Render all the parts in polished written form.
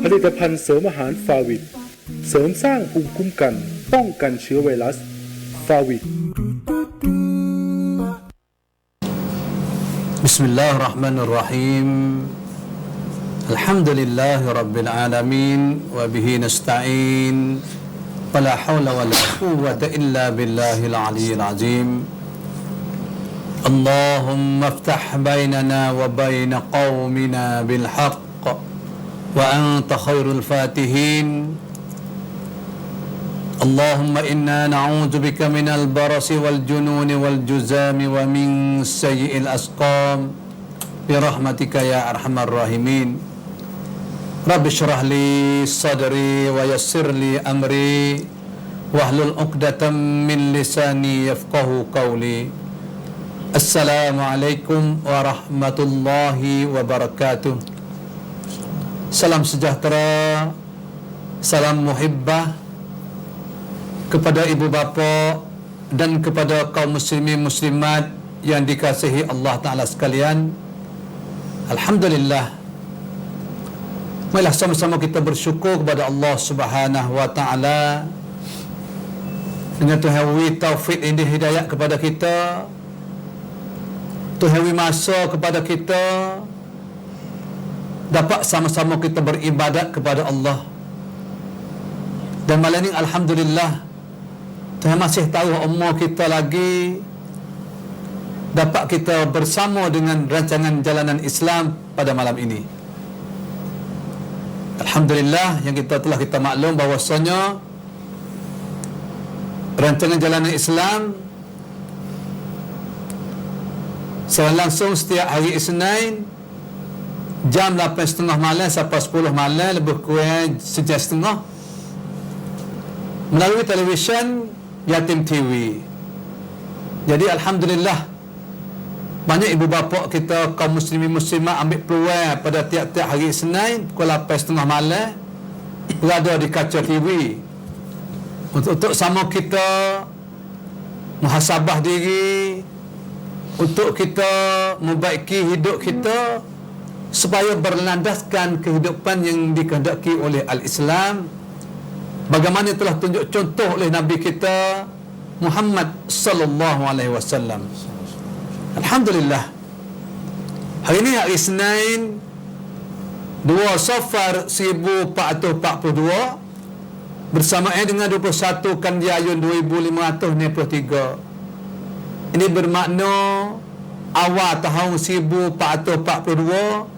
ผลิตภัณฑ์เสริมอาหารฟาวิดเสริมสร้างภูมิคุ้มกันป้องกันเชื้อไวรัสฟาวิดبسم الله الرحمن الرحيم الحمد لله رب العالمين وبه نستعين ولا حول ولا قوة إلا بالله العلي العظيم اللهم افتح بيننا وبين قومنا بالحق وأنت خير الفاتحين اللهم إنا نعوذ بك من البرص والجنون والجزام ومن سيء الأسقام برحمتك يا أرحم الراحمين رب اشرح لي صدري ويسر لي أمري واحلل عقدة من لساني يفقه قولي السلام عليكم ورحمة الله وبركاته. Salam sejahtera, salam muhibbah kepada ibu bapa dan kepada kaum muslimin muslimat yang dikasihi Allah Ta'ala sekalian. Alhamdulillah, marilah sama-sama kita bersyukur kepada Allah Subhanahu wa Ta'ala dengan Tuhan wi taufik ini hidayah kepada kita, Tuhan wi masa kepada kita dapat sama-sama kita beribadat kepada Allah. Dan malam ini alhamdulillah Tuhan masih tahu umur kita lagi dapat kita bersama dengan rancangan jalanan Islam pada malam ini. Alhamdulillah yang kita maklum bahawasanya rancangan jalanan Islam secara langsung setiap hari Isnin jam 8.30 malam sampai 10 malam, lebih kurang sejam setengah, melalui televisyen Yatim TV. Jadi alhamdulillah banyak ibu bapa kita kaum muslimin muslimat ambil peluang pada tiap-tiap hari Isnin pukul 8.30 malam berada di kaca TV untuk sama kita muhasabah diri, untuk kita membaiki hidup kita supaya berlandaskan kehidupan yang dikehendaki oleh Al-Islam, bagaimana telah tunjuk contoh oleh Nabi kita Muhammad sallallahu alaihi wasallam. Alhamdulillah, hari ini hari Isnin 2 Safar 1442 bersamaan dengan 21 Kandiayun 2593. Ini bermakna awal tahun 1442,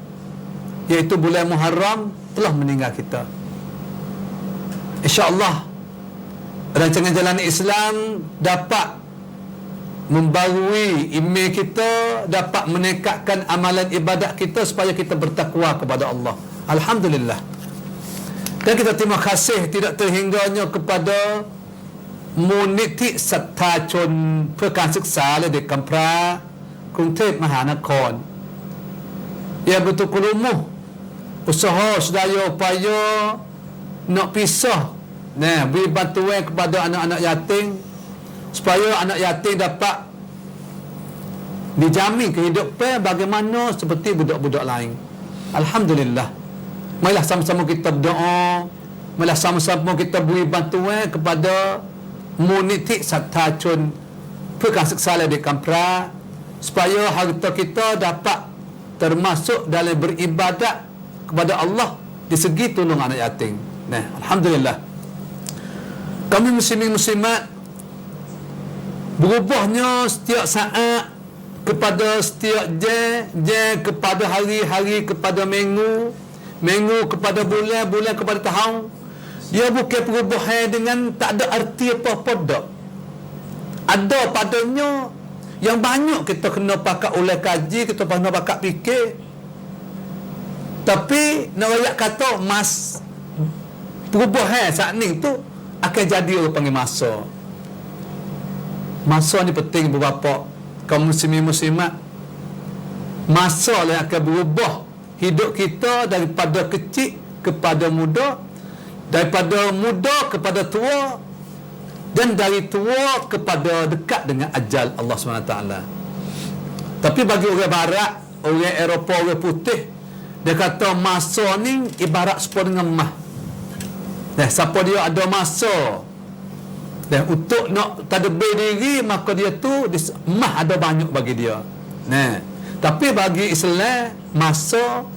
iaitu bulan Muharram, telah meninggal kita. InsyaAllah rancangan jalan Islam dapat membarui iman kita, dapat meningkatkan amalan ibadat kita supaya kita bertakwa kepada Allah. Alhamdulillah. Dan kita terima kasih tidak terhingganya kepada Muniti Sattachon เพื่อการศึกษาและเด็กกำพร้ากรุงเทพมหานคร yang bertukar-lumuh usaha sedaya upaya nak pisah, beri bantuan kepada anak-anak yatim supaya anak yatim dapat dijamin kehidupan bagaimana seperti budak-budak lain. Alhamdulillah, marilah sama-sama kita berdoa, marilah sama-sama kita beri bantuan kepada Muniti Sattachon เพื่อการศึกษาและเด็กกำพร้าsupaya harta kita dapat termasuk dalam beribadat kepada Allah di segi tolong anak yatim. Alhamdulillah, kami muslimin muslimat berubahnya setiap saat kepada setiap jam kepada hari-hari, kepada minggu kepada bulan kepada tahun. Dia bukan perubahan dengan tak ada arti apa-apa dak. Ada padanya yang banyak kita kena pakai oleh kaji, kita kena pakai fikir. Tapi nak rakyat kata perubahan saat ni tu akan jadi orang panggil masa. Masa ni penting beberapa kaum muslimin muslimat. Masa yang akan berubah hidup kita daripada kecil kepada muda, daripada muda kepada tua, dan dari tua kepada dekat dengan ajal Allah SWT. Tapi bagi orang barat, orang Eropah, orang putih, dia kata masa ni ibarat serupa dengan mah. Siapa dia ada masa untuk nak tadbir diri, maka dia tu mah ada banyak bagi dia. Tapi bagi Islam masa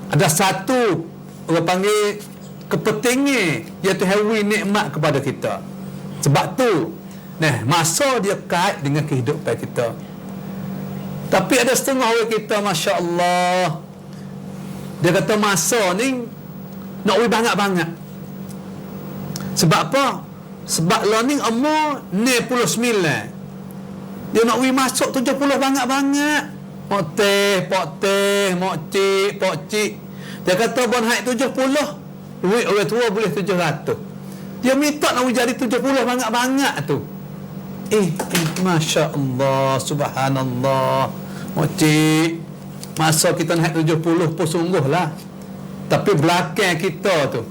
ada satu orang panggil kepentingan, iaitu hawi nikmat kepada kita. Sebab tu masa dia kait dengan kehidupan kita. Tapi ada setengah orang kita, Masya Allah, dia kata masa ni nak wui banyak-banyak. Sebab apa? Sebab learning umur 69, dia nak wui masuk 70 banyak-banyak. Mok teh, mok cik. Dia kata bon haid 70, duit orang tua boleh 700. Dia minta nak wui jadi 70 banyak-banyak tu. Masya Allah, subhanallah. Mok cik, masa kita nak haid 70 pun sungguh lah. Tapi belakang kita tu,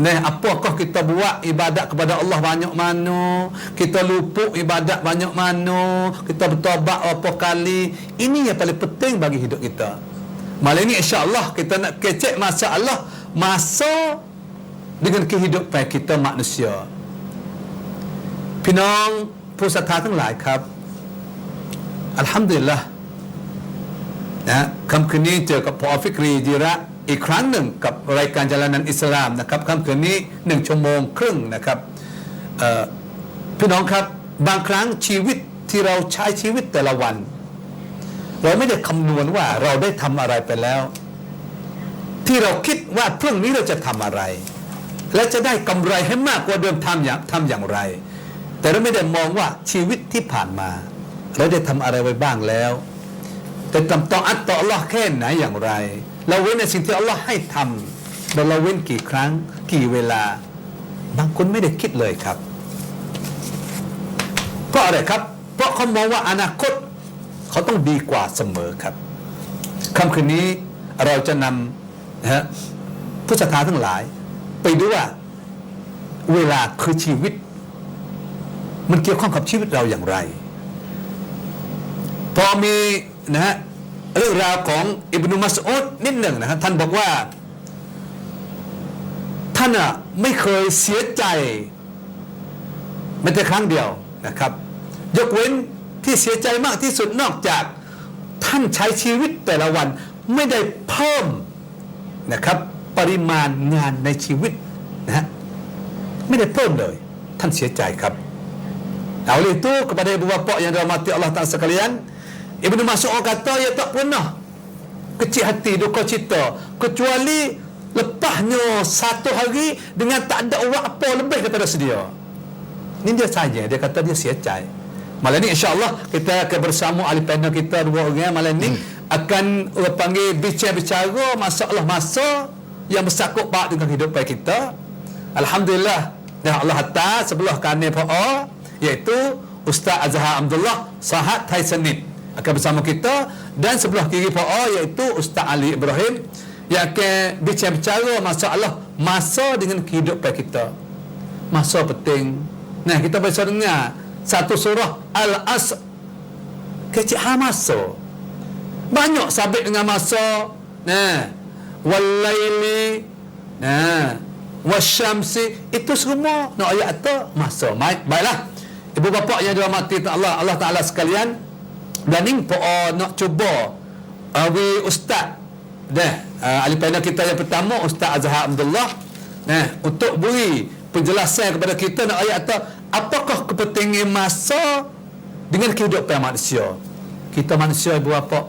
apakah kita buat ibadat kepada Allah banyak mana? Kita luput ibadat banyak mana? Kita bertobat berapa kali? Ini yang paling penting bagi hidup kita. Malam ini insya-Allah kita nak kecek masalah masa dengan kehidupan kita manusia. Pinang pusatทั้งหลายครับ Alhamdulillah ค่ำคืนนี้เจอกับพอฟิกรีจิระอีกครั้งหนึ่งกับรายการจารานันอิสลามนะครับค่ำคืนนี้1 ชั่วโมงครึ่งนะครับพี่น้องครับบางครั้งชีวิตที่เราใช้ชีวิตแต่ละวันเราไม่ได้คำนวณว่าเราได้ทำอะไรไปแล้วที่เราคิดว่าพรุ่งนี้เราจะทำอะไรและจะได้กำไรให้มากกว่าเดิมทำอย่างไรแต่เราไม่ได้มองว่าชีวิตที่ผ่านมาเราได้ทำอะไรไว้บ้างแล้วแต่ทำต่ออัตต่ออัลลอฮ์แค่ไหนอย่างไรเราเว้นในสิ่งที่อัลลอฮ์ให้ทำแต่เราเว้นกี่ครั้งกี่เวลาบางคนไม่ได้คิดเลยครับเพราะอะไรครับเพราะเขามองว่าอนาคตเขาต้องดีกว่าเสมอครับค่ำคืนนี้เราจะนำผู้ศรัทธาทั้งหลายไปดูว่าเวลาคือชีวิตมันเกี่ยวข้องกับชีวิตเราอย่างไรพอมีเรื่องราวของอิบนุมัสอุดนิดหนึ่งนะครับท่านบอกว่าท่านไม่เคยเสียใจแม้แต่ครั้งเดียวนะครับยกเว้นที่เสียใจมากที่สุดนอกจากท่านใช้ชีวิตแต่ละวันไม่ได้เพิ่มนะครับปริมาณงานในชีวิตไม่ได้เพิ่มเลยท่านเสียใจครับoleh itu kepada ibu bapa yang dirahmati Allah Ta'ala sekalian, Ibnu Mas'ud kata ia tak pernah kecil hati duka cita kecuali lepasnya satu hari dengan tak ada orang apa lebih daripada sedia. Ini dia saja, dia kata dia sia cai. Malam ni insya-Allah kita akan bersama ahli panel kita dua orang malam ni akan panggil bicara masalah masa yang bersangkut paut dengan kehidupan kita. Alhamdulillah, dan Allah hantar sebelah kanan PA iaitu Ustaz Azhar Abdullah Sahat Thai Senit akan bersama kita, dan sebelah kiri PA iaitu Ustaz Ali Ibrahim yang akan bicara masalah masa dengan kehidupan kita. Masa penting. Nah, kita baca dengar satu surah Al-Asr, kecil masa. Banyak sabit dengan masa. Nah, wal-laili, wasyamsi, itu semua nak ayat tu masa. Baiklah. Ibu bapa yang dirahmati Allah Ta'ala sekalian, Blaning nak cuba Ustaz ahli panel kita yang pertama Ustaz Azhar Abdullah untuk beri penjelasan kepada kita nak ayat tu apakah kepentingan masa dengan kehidupan manusia. Kita manusia ibu bapa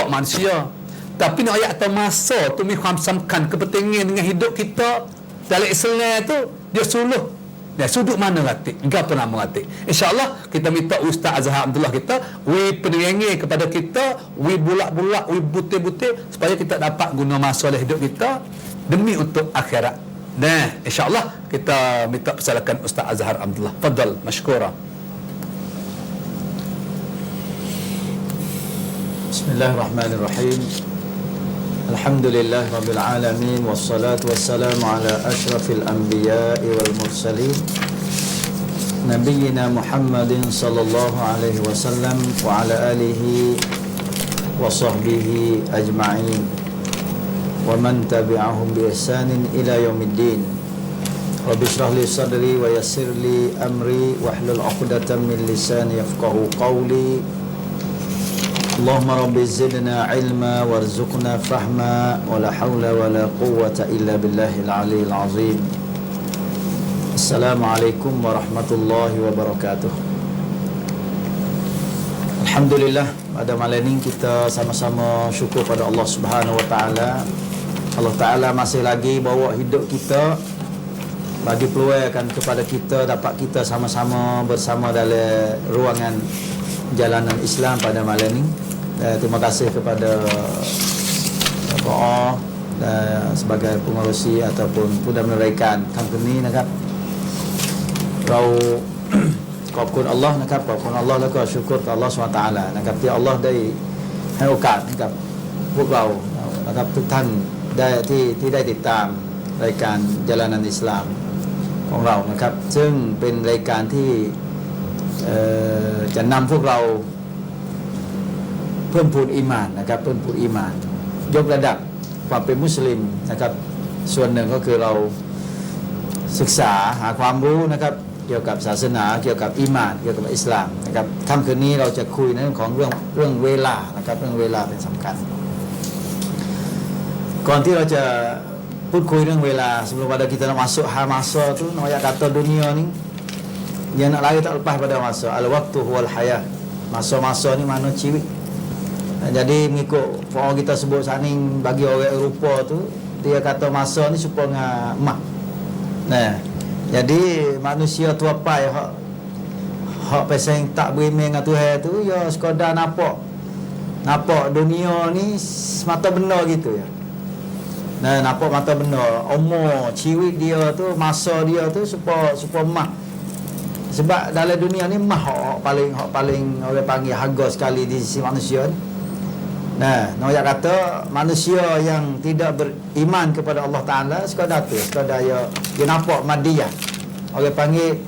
manusia, tapi nak ayat tu masa tu miความสำคัญ kepentingan dengan hidup kita dalam Islam tu dia suluh. Sudut mana ratik? Apa nama ratik? InsyaAllah kita minta Ustaz Azhar Abdullah kita penerangi kepada kita, bulak-bulak, butir-butir supaya kita dapat guna masa dalam hidup kita demi untuk akhirat. InsyaAllah kita minta persilakan Ustaz Azhar Abdullah. Fadal, mashkura. Bismillahirrahmanirrahim. Alhamdulillah Rabbil Alamin. Wassalatu wassalamu ala ashrafil anbiya'i wal mursalin Nabiyyina Muhammadin sallallahu alaihi wasallam wa ala alihi وصحبه أجمعين ومن تبعهم بإحسان إلى يوم الدين رب اشرح لي صدري ويسر لي أمري واحلل عقدة من لساني يفقهوا قولي اللهم رب زدنا علما وارزقنا فهما ولا حول ولا قوة إلا بالله العلي العظيم. Assalamualaikum warahmatullahi wabarakatuh. Alhamdulillah, pada malam ini kita sama-sama syukur pada Allah Subhanahu wa taala. Allah Taala masih lagi bawa hidup kita, bagi peluangkan kepada kita dapat kita sama-sama bersama dalam ruangan jalanan Islam pada malam ini. Terima kasih kepada Pak sebagai pengurusi ataupunผู้ดำเนินรายการครั้งนี้นะครับเราขอบคุณอัลลอฮ์นะครับขอบคุณอัลลอฮ์แล้วก็ชุกรต่ออัลลอฮ์ซุบฮานะฮูวะตะอาลานะครับที่อัลลอฮ์ได้ให้โอกาสให้กับพวกเรานะครับทุกท่านได้ที่ได้ติดตามรายการจารานันอิสลามของเรานะครับซึ่งเป็นรายการที่จะนำพวกเราเพิ่มพูนอีหม่านนะครับเพิ่มพูนอีหม่านยกระดับความเป็นมุสลิมนะครับส่วนหนึ่งก็คือเราศึกษาหาความรู้นะครับเกี่ยวกับศาสนาเกี่ยวกับอีหม่านเกี่ยวกับอิสลามนะครับค่ำคืนนี้เราจะคุยในเรื่องของเรื่องเวลานะครับเรื่องเวลาเป็นสำคัญก่อนที่เราจะพูดคุยเรื่องเวลา sebelum pada kita nak masuk hal masa tu nak ayat kata dunia ni yang nak lari tak lepas pada masa al waqtu huwal hayah masa-masa ni mana ciwik. Jadi mengikut orang kita sebut saning bagi orang Eropah tu dia kata masa ni supaya emak. Nah, jadi manusia tua pai hak peseng tak berimeh dengan Tuhan tu ya sekadar nampak dunia ni semata benar gitu ya. Nah, nampak mata benar umur ciwik dia tu masa dia tu supaya emak. Sebab dalam dunia ni mah hak paling orang panggil harga sekali di sisi manusia ni. Nah, nak kata manusia yang tidak beriman kepada Allah Ta'ala sekadar dia nampak madiyah. Orang panggil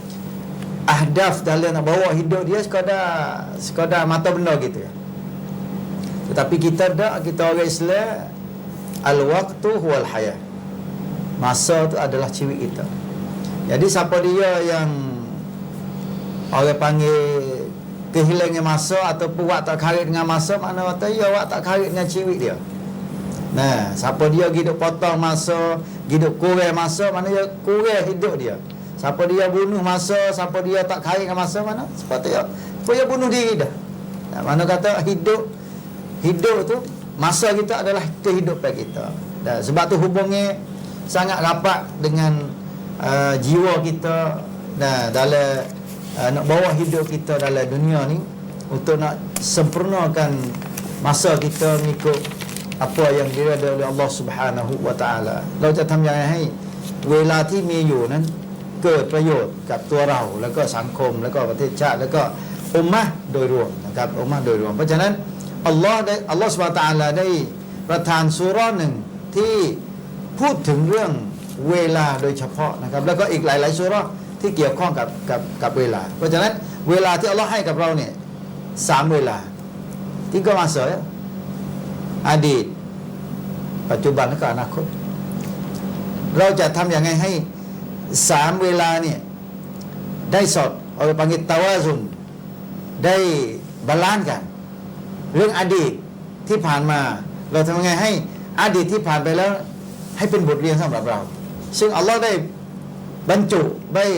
ahdaf dalam nak bawa hidup dia sekadar mata benda gitu ya. Tetapi kita orang Islam al-waqtu huwal hayah. Masa tu adalah ciwik kita. Jadi siapa dia yang orang panggil kehilangan masa ataupun awak tak karit dengan masa, makna kata ya awak tak karit dengan ciwik dia. Nah, siapa dia hidup potong masa, hidup kurang masa, mana dia kurang hidup dia. Siapa dia bunuh masa, siapa dia tak karit dengan masa, mana sepatutnya dia bunuh diri dah. Nah, mana kata hidup tu masa kita adalah kehidupan kita. Nah, sebab tu hubungnya sangat rapat dengan jiwa kita. Nah, dalam nak bawa hidup kita dalam dunia ni untuk nak sempurnakan masa kita mengikut apa yang dirada oleh Allah Subhanahu wa taala. เราจะทำยังไงให้เวลาที่มีอยู่นั้นเกิดประโยชน์กับตัวเราแล้วก็สังคมแล้วก็ประเทศชาติแล้วก็อุมมะห์โดยรวมนะครับอุมมะห์โดยรวมเพราะฉะนั้นอัลลอฮ์ Subhanahu wa taala ได้ประทานซูเราะห์หนึ่งที่พูดถึงเรื่องเวลาโดยเฉพาะนะครับแล้วก็อีกหลายๆซูเราะห์ที่เกี่ยวข้องกับเวลาเพราะฉะนั้นเวลาที่อัลลอฮ์ให้กับเราเนี่ย3เวลา3 masa ya อดีตปัจจุบันและก็อนาคตเราจะทำอย่างไรให้3เวลาเนี่ยได้สอดเอาไปpanggilตาวาซุนได้บาลานซ์กันเรื่องอดีตที่ผ่านมาเราทำยังไงให้อดีตที่ผ่านไปแล้วให้เป็นบทเรียนสำหรับเราซึ่งอัลลอฮ์ได้บรรจุ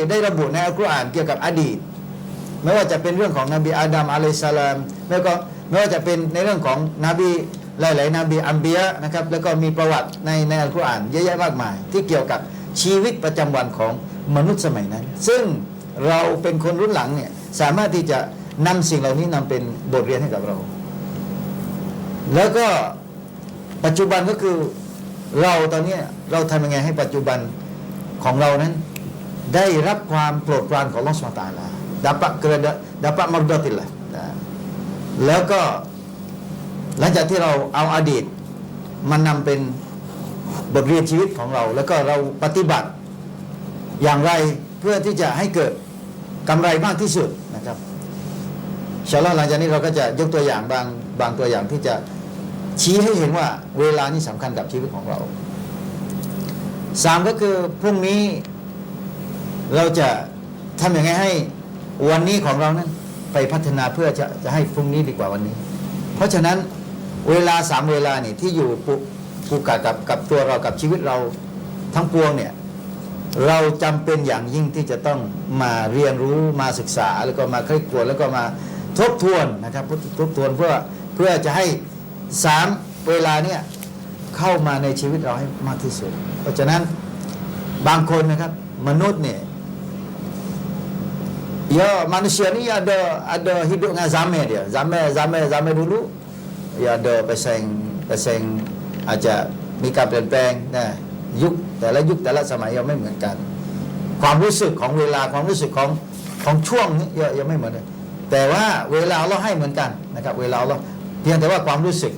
ได้ระบุในอัลกุรอานเกี่ยวกับอดีตไม่ว่าจะเป็นเรื่องของนบีอาดัมอะลัยฮิสสลามไม่ว่าจะเป็นในเรื่องของนบีหลายๆนบีอัมบียะห์นะครับแล้วก็มีประวัติในอัลกุรอานเยอะแยะมากมายที่เกี่ยวกับชีวิตประจำวันของมนุษย์สมัยนั้นซึ่งเราเป็นคนรุ่นหลังเนี่ยสามารถที่จะนำสิ่งเหล่านี้นำเป็นบทเรียนให้กับเราแล้วก็ปัจจุบันก็คือเราตอนนี้เราทำยังไงให้ปัจจุบันของเรานั้นได้รับความโปรดปรานของอัลเลาะห์ซุบฮานะฮูวะตะอาลาdapat mardatillah แล้วก็หลังจากที่เราเอาอดีตมันนำเป็นบทเรียนชีวิตของเราแล้วก็เราปฏิบัติอย่างไรเพื่อที่จะให้เกิดกำไรมากที่สุดนะครับอินชาอัลเลาะห์หลังจากนี้เราก็จะยกตัวอย่างบางตัวอย่างที่จะ ชี้ให้เห็นว่าเวลานี่สำคัญกับชีวิตของเราสามก็คือพรุ่งนี้เราจะทำยังไงให้วันนี้ของเรานั้นไปพัฒนาเพื่อจะให้พรุ่งนี้ดีกว่าวันนี้ เพราะฉะนั้นเวลา3เวลานี่ที่อยู่ผูกกับตัวเรากับชีวิตเราทั้งปวงเนี่ยเราจำเป็นอย่างยิ่งที่จะต้องมาเรียนรู้มาศึกษาแล้วก็มาใคร่ครวญแล้วก็มาทบทวนนะครับทบทวนเพื่อจะให้3เวลาเนี่ยเข้ามาในชีวิตเราให้มากที่สุดเพราะฉะนั้นบางคนนะครับมนุษย์เนี่ยya manusia ni ada hidup dengan zaman dia zaman dulu ya ada pesaing aja มีการเปลี่ยนแปลงนะยุคแต่ละสมัยยังไม่เหมือนกันความรู้สึกของเวลาความรู้สึกของช่วงนี้ยังไม่เหมือนกันแต่ว่าเวลาเราให้เหมือนกันนะครับเวลาเราเพียงแต่ว่าความรู้สึก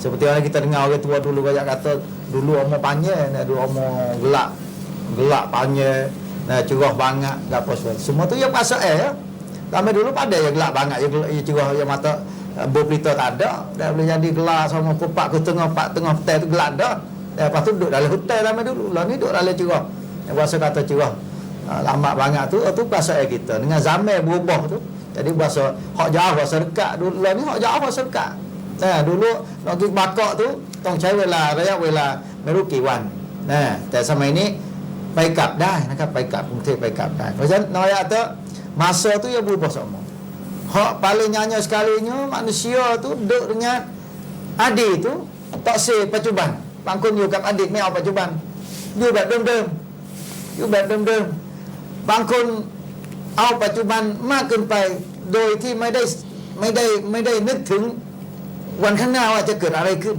seperti yang kita dengar orang tua dulu banyak kata dulu umur panjang dulu umur gelak panjang curah banget apa semua tu yang pasal ya. Lama dulu pada yang gelak banget yang curah yang mata berpelita tak ada dah boleh jadi gelak sama kupak ke tengah hotel tu gelak dah. Lepas tu duduk dalam hotel lama dulu. Lah ni duduk dalam curah. Yang bahasa kata curah lama banget tu pasal kita dengan zaman berubah tu. Jadi bahasa hak jauh bahasa dekat dulu ni hak jauh bahasa dekat. Dulu nak pergi bakak tu ต้องใช้เวลาระยะเวลาไม่รู้กี่วันแต่สมัยนี้ไปกลับได้นะครับไปกลับกรุงเทพไปกลับได้เพราะฉะนั้นน้อยatau masa tu ya berubah semua hak paling nyanyi sekalinya manusia tu duduk dengan adik tu tak se ปัจจุบันบางคนอยู่กับอดีตไม่เอาปัจจุบันอยู่แบบเดิมบางคนเอาปัจจุบันมากเกินไปโดยที่ไม่ได้นึกถึงวันข้างหน้าว่าจะเกิดอะไรขึ้น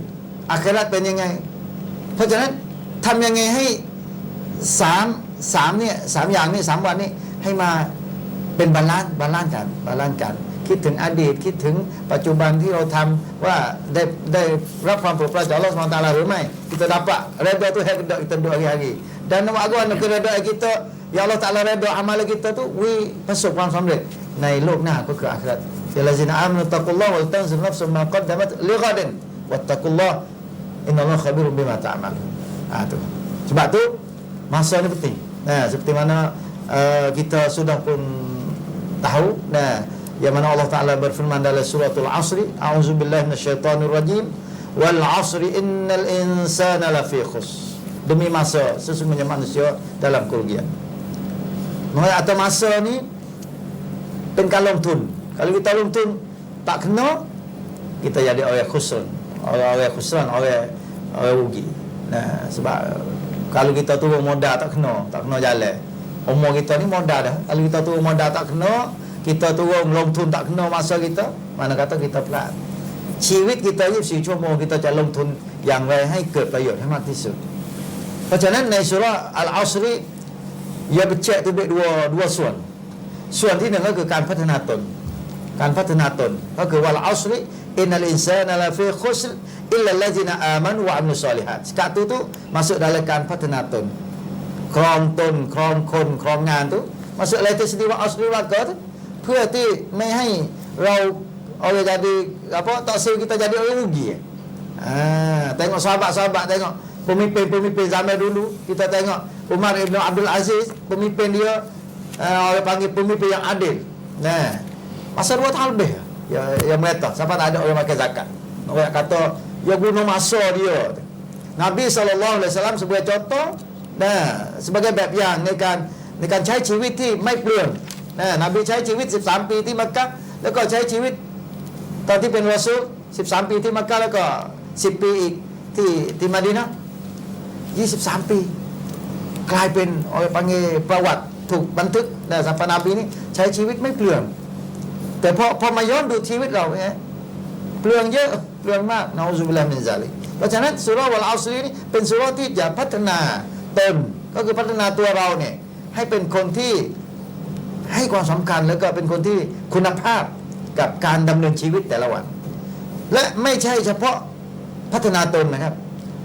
อาคิเราะห์เป็นยังไงเพราะฉะนั้นทำยังไงให้สามอย่างนี้3วันนี้ให้มาเป็นบาลานซ์กันคิดถึงอดีตคิดถึงปัจจุบันที่เราทำว่าได้รับความโปรดปรานจากอัลเลาะห์ซุบฮานะฮูวะตะอาลาหรือไม่ kita dapat redha tu kita doa hari-hari dan nama agama nak redha kita ya Allah Taala redha amalan kita tu ประสบความสำเร็จในโลกหน้าก็คืออาคิเราะห์ya allazina amanu taqullaha wal tanzur nafsun ma qaddamat lighadin wattaqullaha innallaha khabirun bima ta'malun tu sebab tu masa ni penting. Seperti mana kita sudah pun tahu yang mana Allah Taala berfirman dalam suratul Asri, a'udzubillahi minasyaitonir rajim, wal 'asri innal insana lafi khusr. Demi masa sesungguhnya manusia dalam kerugian. Maka atau masa ni เป็นการลงทุน kalau kita ลงทุน tak kena kita jadi orang khusran, orang rugi. Sebab kalau kita turun modal tak kena jalan. Umur kita ni modal dah. Kalau kita turun modal tak kena, kita turun lôngทุน tak kena masa kita, mana kata kita pelan. ชีวิต kita 24 ชั่วโมง kita จะลงทุนอย่างไรให้เกิดประโยชน์ให้มากที่สุด เพราะฉะนั้นในสุเราะห์อัลอัศรia bercek tu duaส่วนที่หนึ่งก็คือการพัฒนาตนก็คือwal อัศร innal insana lafi khusr illa allazina amanu wa 'amilus solihat satu tu masuk dalam การพัฒนาตนครองตนครองคนครองงานtu masuk dalam peristiwa asli warga tu เพื่อที่ไม่ให้เราorang jadi apa tak sel kita jadi orang rugi. Tengok sahabat-sahabat tengok pemimpin zaman dulu kita tengok Umar Ibn Abdul Aziz pemimpin dia orang panggil pemimpin yang adil. Masa 2 tahun lebih yang mereka sampai tak ada orang makan zakat. Orang kata dia bunuh masa dia. Nabi SAW sebagai contoh sebagai แบบอย่างในการใช้ชีวิตที่ไม่เปลืองนบีใช้ชีวิต13ปีที่มักกะห์แล้วก็ใช้ชีวิตตอนที่เป็นรอซูล13ปีที่มักกะห์แล้วก็10ปีอีกที่มะดีนะห์23ปีกลายเป็นorang panggil ประวัติถูกบันทึกสัมปนาบีนี้ใช้ชีวิตไม่เปลืองแต่พอมาย้อนดูชีวิตเราเนี่ยเปลืองเยอะเปลืองมากนะอูซุบิลลาฮิมินซาลิกเพราะฉะนั้นซูเราะห์วัลอัศรนี่เป็นซูเราะห์ที่จะพัฒนาตนก็คือพัฒนาตัวเราเนี่ยให้เป็นคนที่ให้ความสำคัญแล้วก็เป็นคนที่คุณภาพกับการดำเนินชีวิตแต่ละวันและไม่ใช่เฉพาะพัฒนาตนนะครับ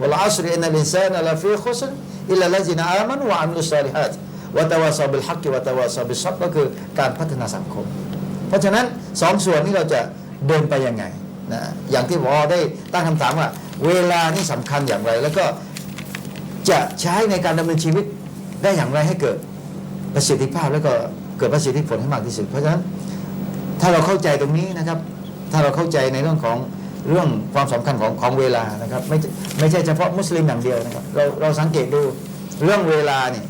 วัลอัศรอินนัลอินซานะลาฟีคุสรอิลลัลลซีนาอามานูวะอะมิลุสศอลิฮาตวะตะวาซอบิลฮักกิวะตะวาซอบิศซ็อบรก็คือการพัฒนาสังคมเพราะฉะนั้น2ส่วนนี้เราจะเดินไปยังไง นะอย่างที่พอได้ตั้งคำถามว่าเวลานี่สำคัญอย่างไร แล้วก็จะใช้ในการดำเนินชีวิตได้อย่างไรให้เกิดประสิทธิภาพแล้วก็เกิดประสิทธิผลให้มากที่สุดเพราะฉะนั้นถ้าเราเข้าใจตรงนี้นะครับ ถ้าเราเข้าใจในเรื่องความสำคัญของเวลานะครับไม่ใช่เฉพาะมุสลิมอย่างเดียวนะครับเราสังเกตดูเรื่องเวลาเนี่ย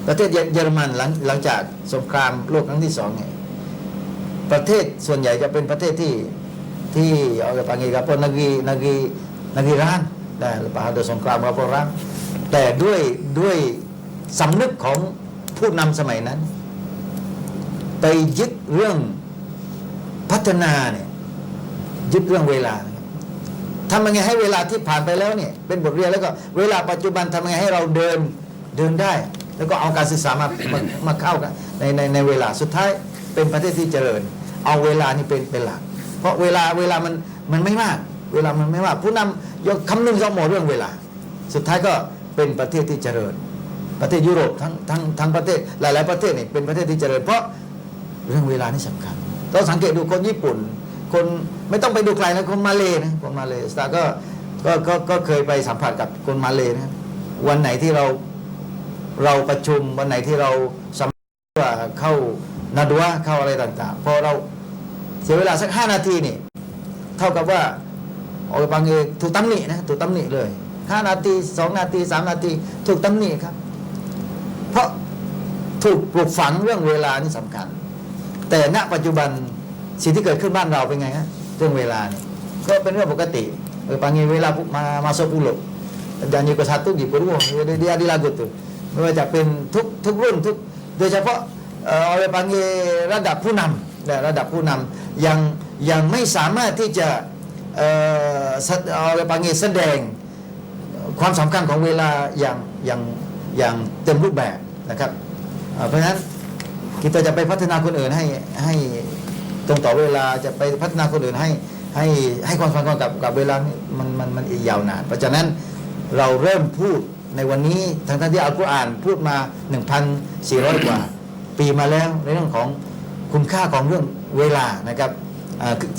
ประเทศเยอรมันหลังจากสงครามโลกครั้งที่2เนี่ยประเทศส่วนใหญ่จะเป็นประเทศที่orang panggil apa negeri rahan ได้หรือเปล่าโดยสงครามกับพวกรังแต่ด้วยสำนึกของผู้นำสมัยนั้นไปยึดเรื่องพัฒนาเนี่ยยึดเรื่องเวลาทำยังไงให้เวลาที่ผ่านไปแล้วเนี่ยเป็นบทเรียนแล้วก็เวลาปัจจุบันทำยังไงให้เราเดินได้ แล้วก็เอาการศึกษามาเข้ากันในเวลาสุดท้ายเป็นประเทศที่เจริญเอาเวลานี่เป็นหลักเพราะเวลามันไม่มากเวลามันไม่มากผู้นำยกคำนึงสมองเรื่องเวลาสุดท้ายก็เป็นประเทศที่เจริญประเทศยุโรปทั้งประเทศหลายๆประเทศนี่เป็นประเทศที่เจริญเพราะเรื่องเวลานี่สำคัญเราสังเกตดูคนญี่ปุ่นคนไม่ต้องไปดูไกลนะคนมาเลนะคนมาเลสตาร์ก็เคยไปสัมผัสกับคนมาเลนะวันไหนที่เราประชุมวันไหนที่เราสัมภาษณ์ว่าเข้านาดัวเข้าอะไรต่างๆพอเราเสียเวลาสัก5 นาทีนี่เท่ากับว่าบางทีถูกตำหนินะถูกตำหนิเลย5 นาที2 นาที3 นาทีถูกตำหนิครับเพราะถูกปลูกฝังเรื่องเวลานี่สำคัญแต่ณปัจจุบันสิ่งที่เกิดขึ้นบ้านเราเป็นไงฮะเรื่องเวลานี่ก็เป็นเรื่องปกติpanggilเวลาmasuk pulau janji ke 1 di Purwo dia di lagu tuh ไม่ว่าจะเป็นทุกรุ่นโดยเฉพาะorang panggil ระดับผู้นำระดับผู้นำยังไม่สามารถที่จะorang panggil แสดงความสำคัญของเวลาอย่างเต็มรูปแบบนะครับเพราะฉะนั้นkitaจะไปพัฒนาคนอื่นให้ตรงต่อเวลาจะไปพัฒนาคนอื่นให้ความสำคัญกับเวลามันอีกยาวนานเพราะฉะนั้นเราเริ่มพูดในวันนี้ทั้งที่อัลกุรอานพูดมา 1,400 กว่าปีมาแล้วในเรื่องของคุณค่าของเรื่องเวลานะครับ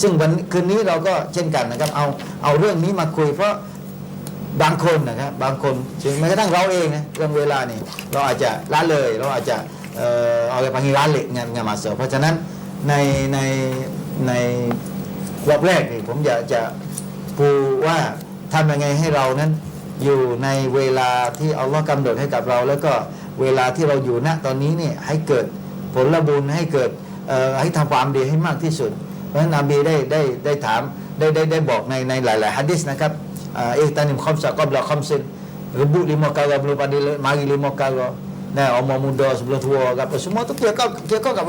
ซึ่งวันคืนนี้เราก็เช่นกันนะครับเอาเรื่องนี้มาคุยเพราะบางคนนะครับบางคนถึงแม้กระทั่งเราเองนะเรื่องเวลานี่เราอาจจะละเลยเราอาจจะเอาไปพังร้านเหล็กงานมาเสิร์ฟเพราะฉะนั้นในรอบแรกนี่ผมอยากจะปูว่าทำยังไงให้เรานั้นอยู่ในเวลาที่อัลลอฮ์กำหนดให้กับเราแล้วก็เวลาที่เราอยู่ณตอนนี้เนี่ยให้เกิดผลบุญให้เกิดให้ทำความดีให้มากที่สุดเพราะฉะนั้นนบีได้ถามได้บอกในหลายๆหะดีษนะครับtanim khamsa qabla khamsin rebut 5 kali belum pada mari 5 kali nah umur muda sebelum tua apa semua tu kira kat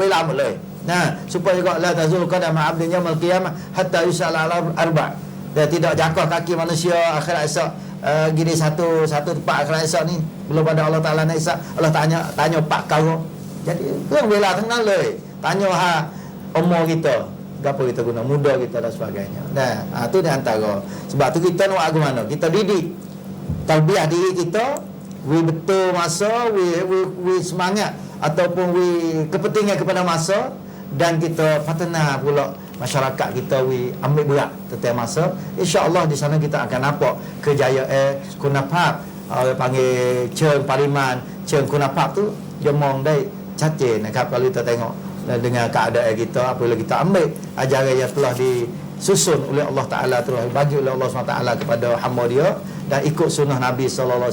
เวลาหมดเลยnah supaya juga la tazul qadam 'abdin yaumil qiyamah hatta yus'al 'ala arba' dan tidak jatuh kaki manusia akhirat esok gini satu tempat akhirat esok ni belum pada Allah Taala nak hisab Allah tanya 4 kali jadi เรื่องเวลาทั้งนั้นเลย tanya umur kita apa kita guna muda kita dan sebagainya nah itu di antara sebab tu kita nak ke mana kita didik tarbiyah diri kita we betul masa we semangat ataupun we kepentingan kepada masa dan kita pattana pula masyarakat kita we ambil berat tentang masa insya-Allah di sana kita akan nampak kejayaan kunapap orang panggil เชิงปริมาณเชิงคุณภาพ tu dia มองได้ชัดเจนนะครับ kalau kita tengok dengan keadaan kita apabila kita ambil ajaran yang telah disusun oleh Allah Ta'ala telah bagi oleh Allah SWT kepada hamba dia dan ikut sunnah Nabi SAW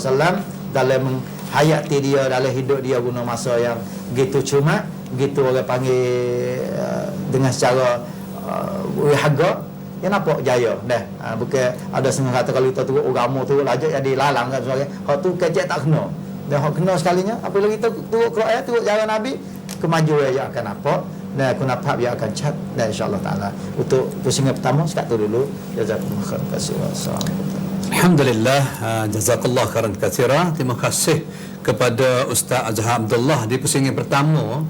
dalam menghayati dia dalam hidup dia guna masa yang begitu cuma begitu orang panggil dengan secara harga dia nampak jaya dah bukan ada setengah kata kalau kita turut agama turut lajak jadi lalang kan sebagainya hak tu kecek tak kena dan hak kena sekalinya apabila kita turut Quran turut jalan Nabi kemajuan yang akan nampak dan kunafah yang akan cat dan insya-Allah taala untuk pusingan pertama sekat tu dulu jazakumullah khairan katsiran Alhamdulillah jazakallah khairan katsiran terima kasih kepada Ustaz Azhar Abdullah di pusingan pertama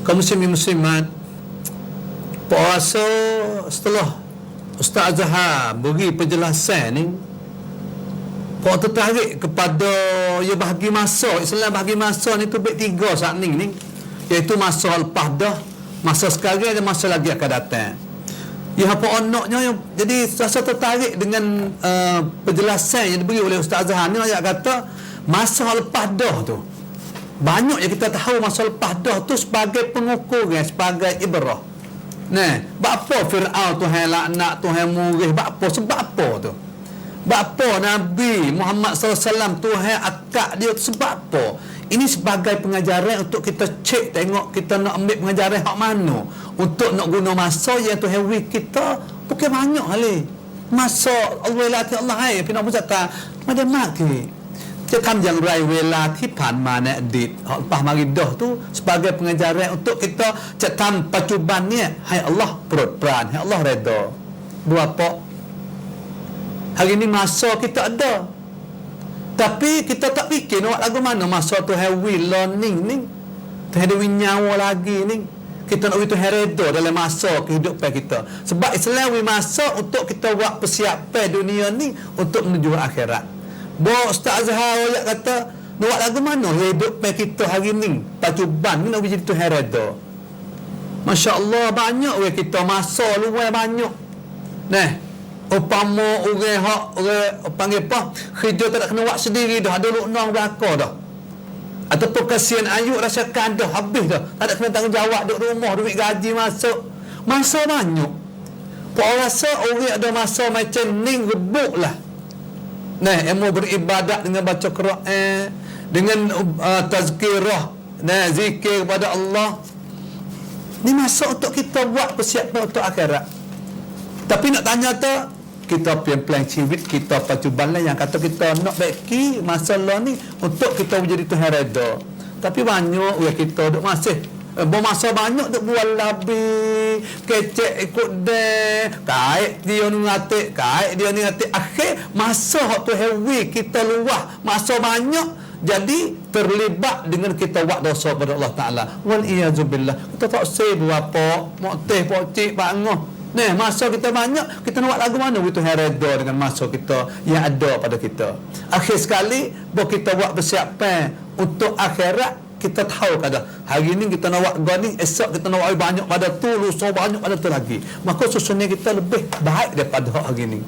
kaum muslimin muslimat puasa setelah Ustaz Azhar beri penjelasan ni kau tertarik kepada ia bahagi masa Islam bahagi masa ni tu baik 3 saat ni iaitu masa lepas dah masa sekarang dan masa lagi akan datang Ya apa onoknya yang jadi rasa tertarik dengan penjelasan yang diberi oleh Ustaz Azhar ni. Ayat kata masa lepas dah tu, banyak yang kita tahu masa lepas dah tu sebagai pengukur, sebagai ibrah. Nah, apa Fir'aun tu hai laknat, tu hai murih, apa sebab apa tu? Bapa Nabi Muhammad SAW tu hai akak dia sebab apa? Ini sebagai pengajaran untuk kita cek, tengok kita nak ambil pengajaran hak mana untuk nak guna masa yang tu hewi kita bukan banyak kali. Masa Allah lati Allah hai พี่น้องผู้จัดการไม่ได้มากทีจะทำอย่างไรเวลาที่ผ่านมาในอดีตlepas mari dah tu sebagai pengajaran untuk kita จะทำปัจจุบันเนี่ยให้ Allah โปรดปรานให้ Allah redha. Buat apa? Hari ni masa kita ada, tapi kita tak fikir nak lagu mana masa tu heavy learning ni, tu ada nyawa lagi ni. Kita nak itu heredo dalam masa kehidupan kita. Sebab Islam masa untuk kita buat persiapan dunia ni untuk menuju akhirat. Bo Ustaz Azhar ayat kata nak lagu mana hidupan kita hari ni, pacuban ni nak jadi tu heredo. Masya-Allah banyak we kita masa luar banyak. Nah, upama orang hak orang panggil apa kerja tak kena buat sendiri dah, ada luknang belaka dah, ataupun kasihan ayuk rasakan dah habis dah, tak ada kena tanggungjawab duduk rumah, duit gaji masuk, masa banyak. Pak rasa orang ada masa macam ni rebuk lah. Nah, ilmu beribadat dengan baca Quran, dengan tazkirah, nah zikir kepada Allah. Ni masa untuk kita buat persiapan untuk akhirat. Tapi nak tanya tu, kita plan civic kita pacuban lah yang kata kita nak baiki masalah ni untuk kita menjadi Tuhan redha. Tapi banyak we kita duk masih bermasa banyak duk buat labi, kecek ikut deh, kait dia ni ngatik, kait dia ni ngatik. Akhir masa hak tu heavy kita luah, masa banyak jadi terlibat dengan kita buat dosa pada Allah Taala. Wal iyazubillah. Kita tak say berapa, mak teh, pak cik, pak ngah. Nah, masa kita banyak, kita nak buat lagu mana itu redha dengan masa kita yang ada pada kita. Akhir sekali, bahawa kita buat persiapan untuk akhirat, kita tahu kada hari ni kita nak buat gani, esok kita nak buat banyak pada tu, lusa banyak pada tu lagi. Maka susunnya kita lebih baik daripada hari ni.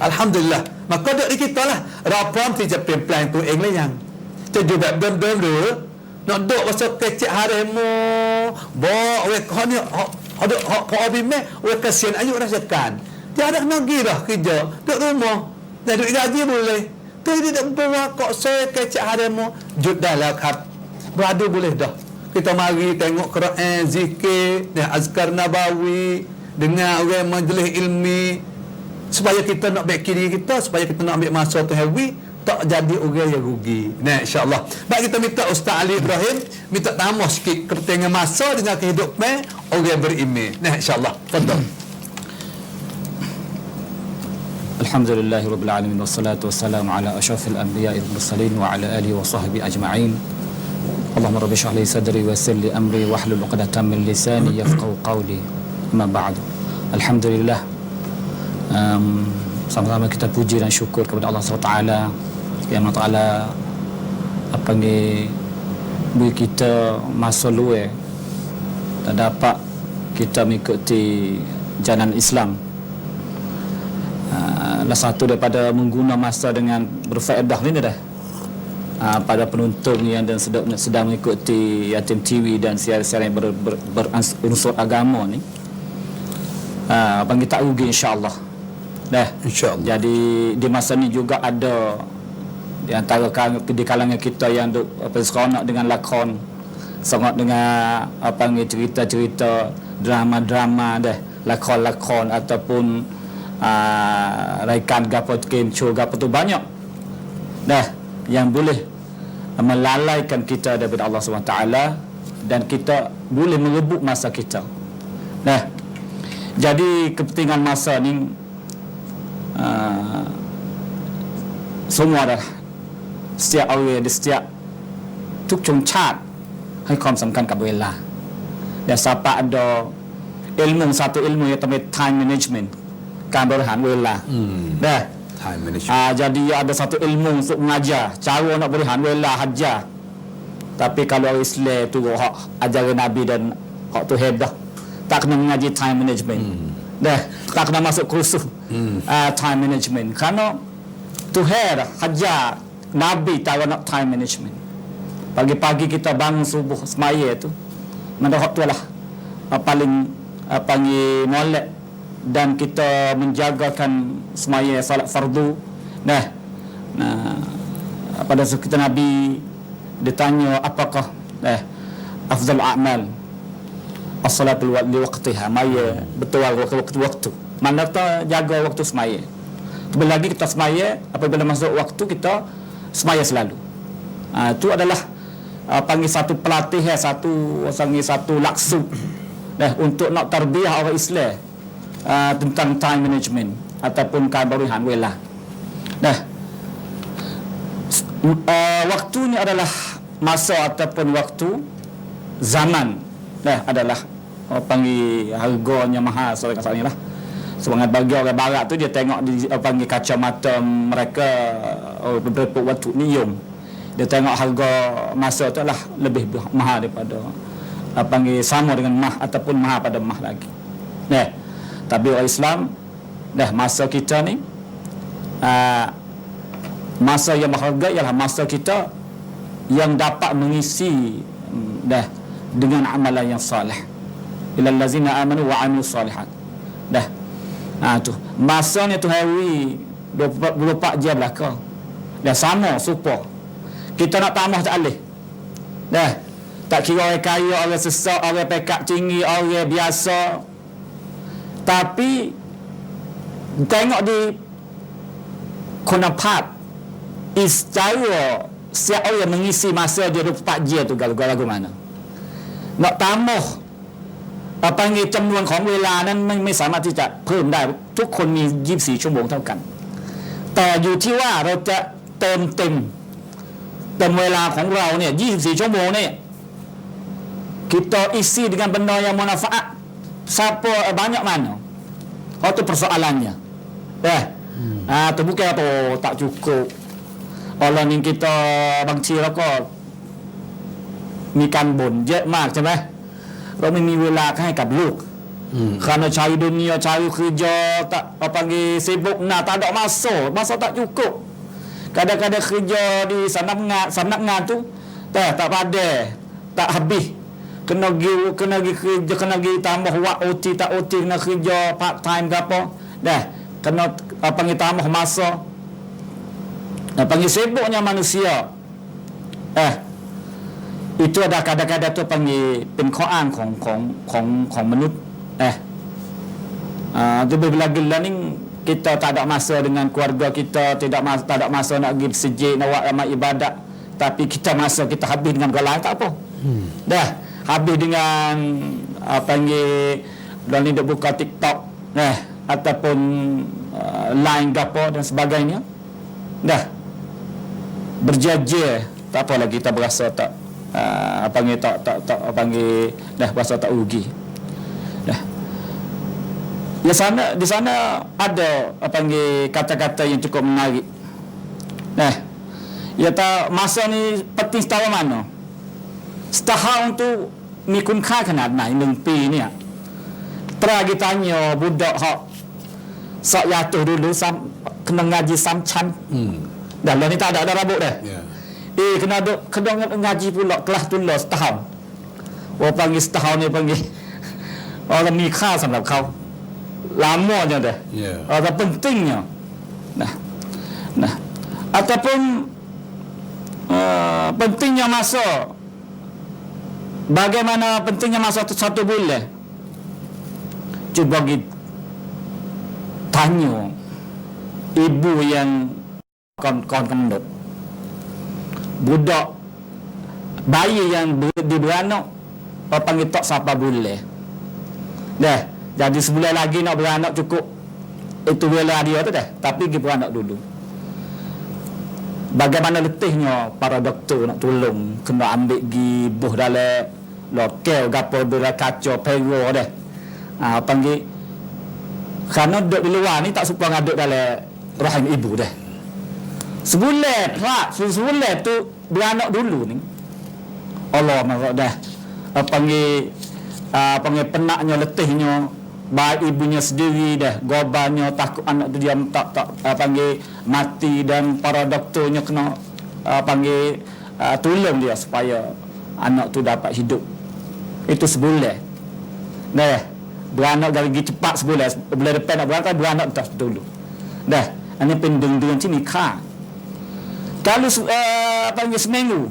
Alhamdulillah. Maka dak di kita lah. Rapam ti Jepun plan tu eng yang. Jadi bem-bem dulu. Nak duk pasal kecek harimu. Bawa we ni ada hak abime we kasihan ayuk rasakan. Dia ada nak pergi dah kerja, duduk rumah. Dan duit gaji boleh. Tu dia tak bawa kok saya kecek harimu. Jud dah lah kap. Berada boleh dah. Kita mari tengok Quran, zikir, dan azkar nabawi, dengan orang majlis ilmi supaya kita nak baik diri kita, supaya kita nak ambil masa tu heavy, tak jadi orang yang rugi. Nah, insya-Allah. Baik, kita minta Ustaz Ali Ibrahim minta tambah sikit kepentingan masa dengan kehidupan orang beriman. Nah, insya-Allah. Fadhal. Alhamdulillahirabbil alamin wassalatu wassalamu ala asyrafil anbiya'i wal mursalin wa ala alihi wa sahbihi ajma'in. Allahumma rabbi shrah li sadri wa yassir li amri wahlul 'uqdatam min lisani yafqahu qawli. Amma ba'du. Alhamdulillah. Sama-sama kita puji dan syukur kepada Allah SWT yang Allah Ta'ala apa ni beri kita masa luar dan dapat kita mengikuti jalan Islam. Salah satu daripada mengguna masa dengan berfaedah ni dah pada penonton yang sedang mengikuti Yatim TV dan siaran-siaran yang berunsur agama ni, bagi tak rugi insya-Allah. Dah, insya-Allah. Jadi di masa ni juga ada di antara di kalangan kita yang seronok dengan lakon, seronok dengan apa ni cerita-cerita, drama-drama dah, lakon-lakon ataupun raikan gapo game show gapo tu banyak dah yang boleh melalaikan kita daripada Allah SWT dan kita boleh merebut masa kita. Nah, jadi kepentingan masa ni semua dah setiap orang di setiap ทุกชนชาติให้ความสำคัญกับเวลาและsiapa ada ilmu satu ilmu yang namanya time management การบริหารเวลาdah time management. Jadi ada satu ilmu untuk mengajar cara nak berihan wala hajar. Tapi kalau orang Islam tu hak ajaran Nabi dan hak tu hedah tak kena mengaji time management. Dah, tak kena masuk kursus time management. Kerana Tuhan hajar Nabi tahu nak time management. Pagi-pagi kita bangun subuh semaya tu, mana waktu lah paling panggil molek, dan kita menjagakan semaya salat fardu. Nah, pada saat kita Nabi ditanya apakah afdal a'mal as-salatul li waqtiha, maya betul waktu. Mana kita jaga waktu semaya. Bila lagi kita semaya, apabila masuk waktu kita semaya selalu. Itu adalah panggil satu pelatihan, satu laksu untuk nak tarbiyah orang Islam tentang time management ataupun keberhasilan wela. Waktu ni adalah masa ataupun waktu zaman adalah panggil harganya mahal sekarang ni lah. Semangat bagi orang barat tu dia tengok di panggil kacamata mereka beberapa waktu nium. Dia tengok harga masa tu lah lebih mahal daripada panggil sama dengan mah ataupun mahal pada mah lagi. Tapi orang Islam masa kita ni masa yang berharga ialah masa kita yang dapat mengisi dengan amalan yang salih. Ilal ladzina amanu wa amilus solihat. Tu masa ni tu hari 24 jam belaka. Sama super. Kita nak tambah tak boleh. Tak kira orang kaya, orang sesak, orang pekat tinggi, orang biasa. Tapi tengok di kunafat istiwa siapa yang mengisi masa dia 24 jam tu lagu mana. Nak tambah panggilจำนวนของเวลานั้นไม่สามารถที่จะเพิ่มได้ทุกคนมี24ชั่วโมงเท่ากันแต่อยู่ที่ว่าเราจะเติมเต็มเวลาของเราเนี่ย24ชั่วโมงเนี่ย kita isi dengan benda yang manfaat siapa banyak mana. Itu persoalannya. Tu bukan apa tak cukup. Allah ni kita บางทีเราก็มีการบ่นเยอะมากใช่ไหมเราไม่มีเวลาให้กับลูกkerana cari dunia, cari kerja, tak panggil sibuk, tak ada masa tak cukup. Kadang-kadang kerja di sanakngan tu tak pada, tak habis. Kena pergi kerja, kena pergi tambah waktu OT, tak OT, kena kerja part time ke apa. Kena panggil tambah masa. Panggil sibuknya manusia. Itu ada kadang-kadang tu panggil เป็นข้ออ้างของมนุษย์bila ni kita tak ada masa dengan keluarga kita, tak ada masa nak pergi masjid, nak buat amal ibadat, tapi kita masa kita habis dengan galai tak apa. Habis dengan panggil dan ni dia buka TikTok ataupun line ke apa dan sebagainya. Berjajah tak apa lagi, kita berasa tak panggil bahasa tak rugi. Di sana ada panggil kata-kata yang cukup menarik. Masa ni penting setahun mana? Setahun tuมีคุณค่าขนาดไหน1 ปีเนี่ย pernah ditanya budak hak sok jatuh dulu kena ngaji samcan. Dah lah ni tak ada rambut dah. Kena ngaji pula kelas tulah setahun. Orang panggil setahun ni panggil orang มีค่าสำหรับเขา lamanya dah. Ada pentingnya. Ataupun pentingnya masa. Bagaimana pentingnya masa satu bulan? Cuba kita tanya ibu yang kon kandung, budak bayi yang beranak panggil tak siapa boleh. Jadi sebulan lagi nak beranak cukup itu wala dia tu dah, tapi dia beranak dulu. Bagaimana letihnya para doktor nak tolong, kena ambil gi buh dalam lokal gapo dura kacau pego dah. Panggil kerana duduk di luar ni tak suka ngaduk dalam rahim ibu dah. Sebulan tu beranak dulu ni. Allah maksud dah. Panggil penatnya letihnya baik ibunya sendiri dah, gobannya takut anak tu dia tak panggil mati, dan para doktornya kena panggil tolong dia supaya anak tu dapat hidup. Itu sebulan. Dah, beranak lagi cepat sebulan. Bulan depan nak berangkat, beranak tak dulu. Dah, ini pendeng-deng macam ni kah. Kalau panggil seminggu,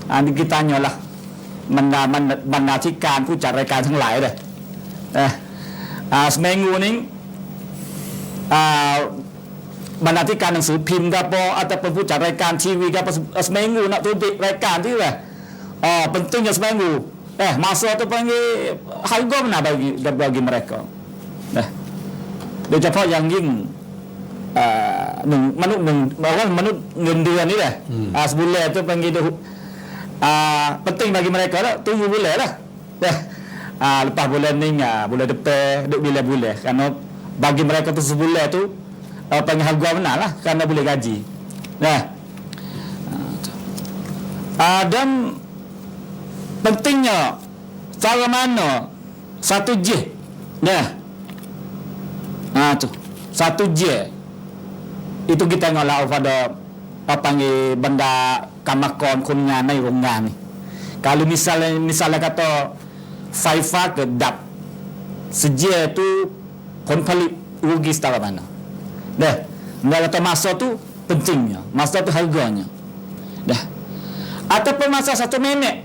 kita tanyalah bernatikanผู้จัดรายการทั้งหลายเลยseminggu ni bernatikan หนังสือพิมพ์กับataupun ผู้จัดรายการทีวีกับseminggu nak terbit รายการที่ว่าpentingnya seminggu masa tu panggil harga mana bagi mereka โดยเฉพาะอย่างยิ่งมนุษย์เงินเดือนนี่แหละsebulan tu panggil penting bagi mereka lah, tunggu bulan lah. Lepas bulan ni, bulan depan, duduk bulan-bulan. Kerana bagi mereka tu sebulan tu, panggil harga benar lah, kerana boleh gaji. Dan pentingnya, cara mana, satu je. Tu, satu je. Itu kita tengoklah pada panggil benda kamakon คนงานในโรงงานนี่ kalau misalnya kata ไฟฟ้าเกิดดับ seja tu ผลผลิต rugi setara mana dah kata masa tu pentingnya, masa tu harganya dah, ataupun masa 1 minit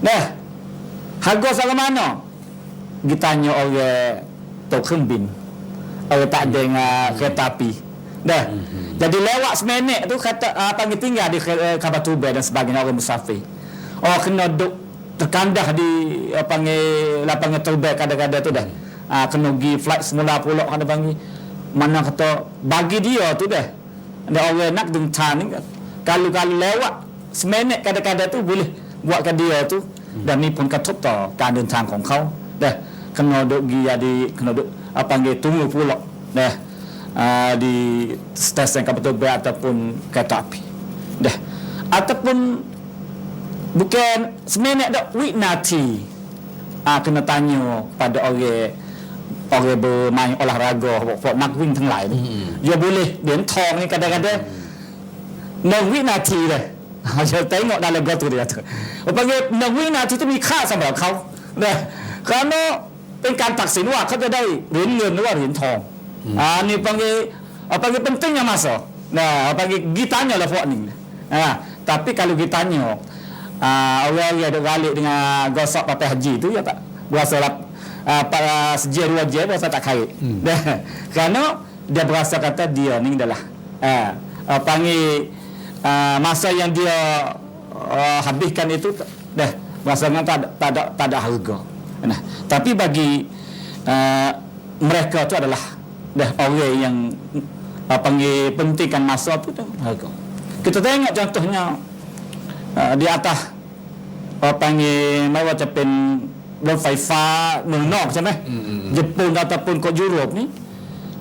dah harga setara mana kita tanya orang tok kerumbin orang tak ada kereta api dah. Jadi lewat seminit tu kata panggil tinggal di Kaabah Tubai dan sebagainya orang musafir. Kena duduk terkandah di panggil lapangan Tubai kadang-kadang tu dah. Kena pergi flight semula pula ada panggil. Mana kata bagi dia tu dah. Ada orang nak dengar ni kalau lewat seminit kadang-kadang tu boleh buatkan dia tu dan ni pun กระทบต่อการเดินทางของเขาเด้อ kena duduk pergi jadi kena duduk panggil tunggu pula dah. Di stesen Kaabah Tubai ataupun kereta api dah, ataupun bukan seminit dak winati kena tanya pada orang bermain olahraga pokok nakวิ่ง ทั้งหลายdia boleh เหรียญทองนี่ kadang-kadang 1 วินาทีเลย จะtengok dalam gotu dia tu panggil 1 วินาทีที่มีค่าสำหรับเขานะkeranaเป็นการตัดสินว่าเขาจะได้เหรียญเงินหรือว่าเหรียญทอง ni panggil pentingnya masa. Panggil gitanya lah buat ni. Tapi kalau gitanya orang yang ada balik dengan gosok papai haji tu ya tak berasa lah para seje 2 je berasa tak kait. Kerana dia berasa kata dia ni adalah panggil masa yang dia habiskan itu dah rasanya tak ada harga. Tapi bagi mereka tu adalah dah orang yang panggil pentingkan masa tu harga. Kita tengok contohnya di atas panggilไม่ว่าจะเป็นรถไฟฟ้าเมืองนอกใช่ไหม Jepun ataupun ke Europe ni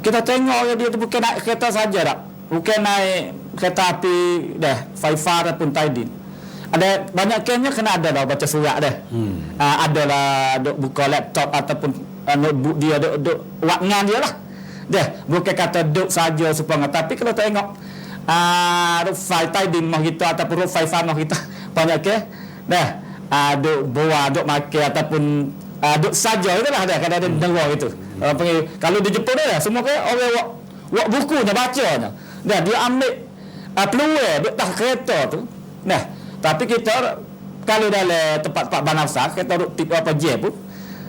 kita tengok dia tu bukan naik kereta saja tak, bukan naik kereta api dah, ไฟฟ้า ataupun ใต้ดิน ada banyak kemnya kena ada dah baca surat dah. Adalah duk buka laptop ataupun notebook dia duk buat ngan dia lah. Dah, bukan kata duk saja supaya, tapi kalau tengok รถไฟใต้ดินของkita ataupun รถไฟฟ้าของkita banyak ke dah duk bawa duk makan ataupun duk saja itulah dah kadang-kadang dengar itu. Kalau di Jepun dah semua ke orang buat buku dah baca dah dia ambil peluang duk tak kereta tu dah. Tapi kita kalau dalam tempat-tempat banafsa kita duk tip apa je pun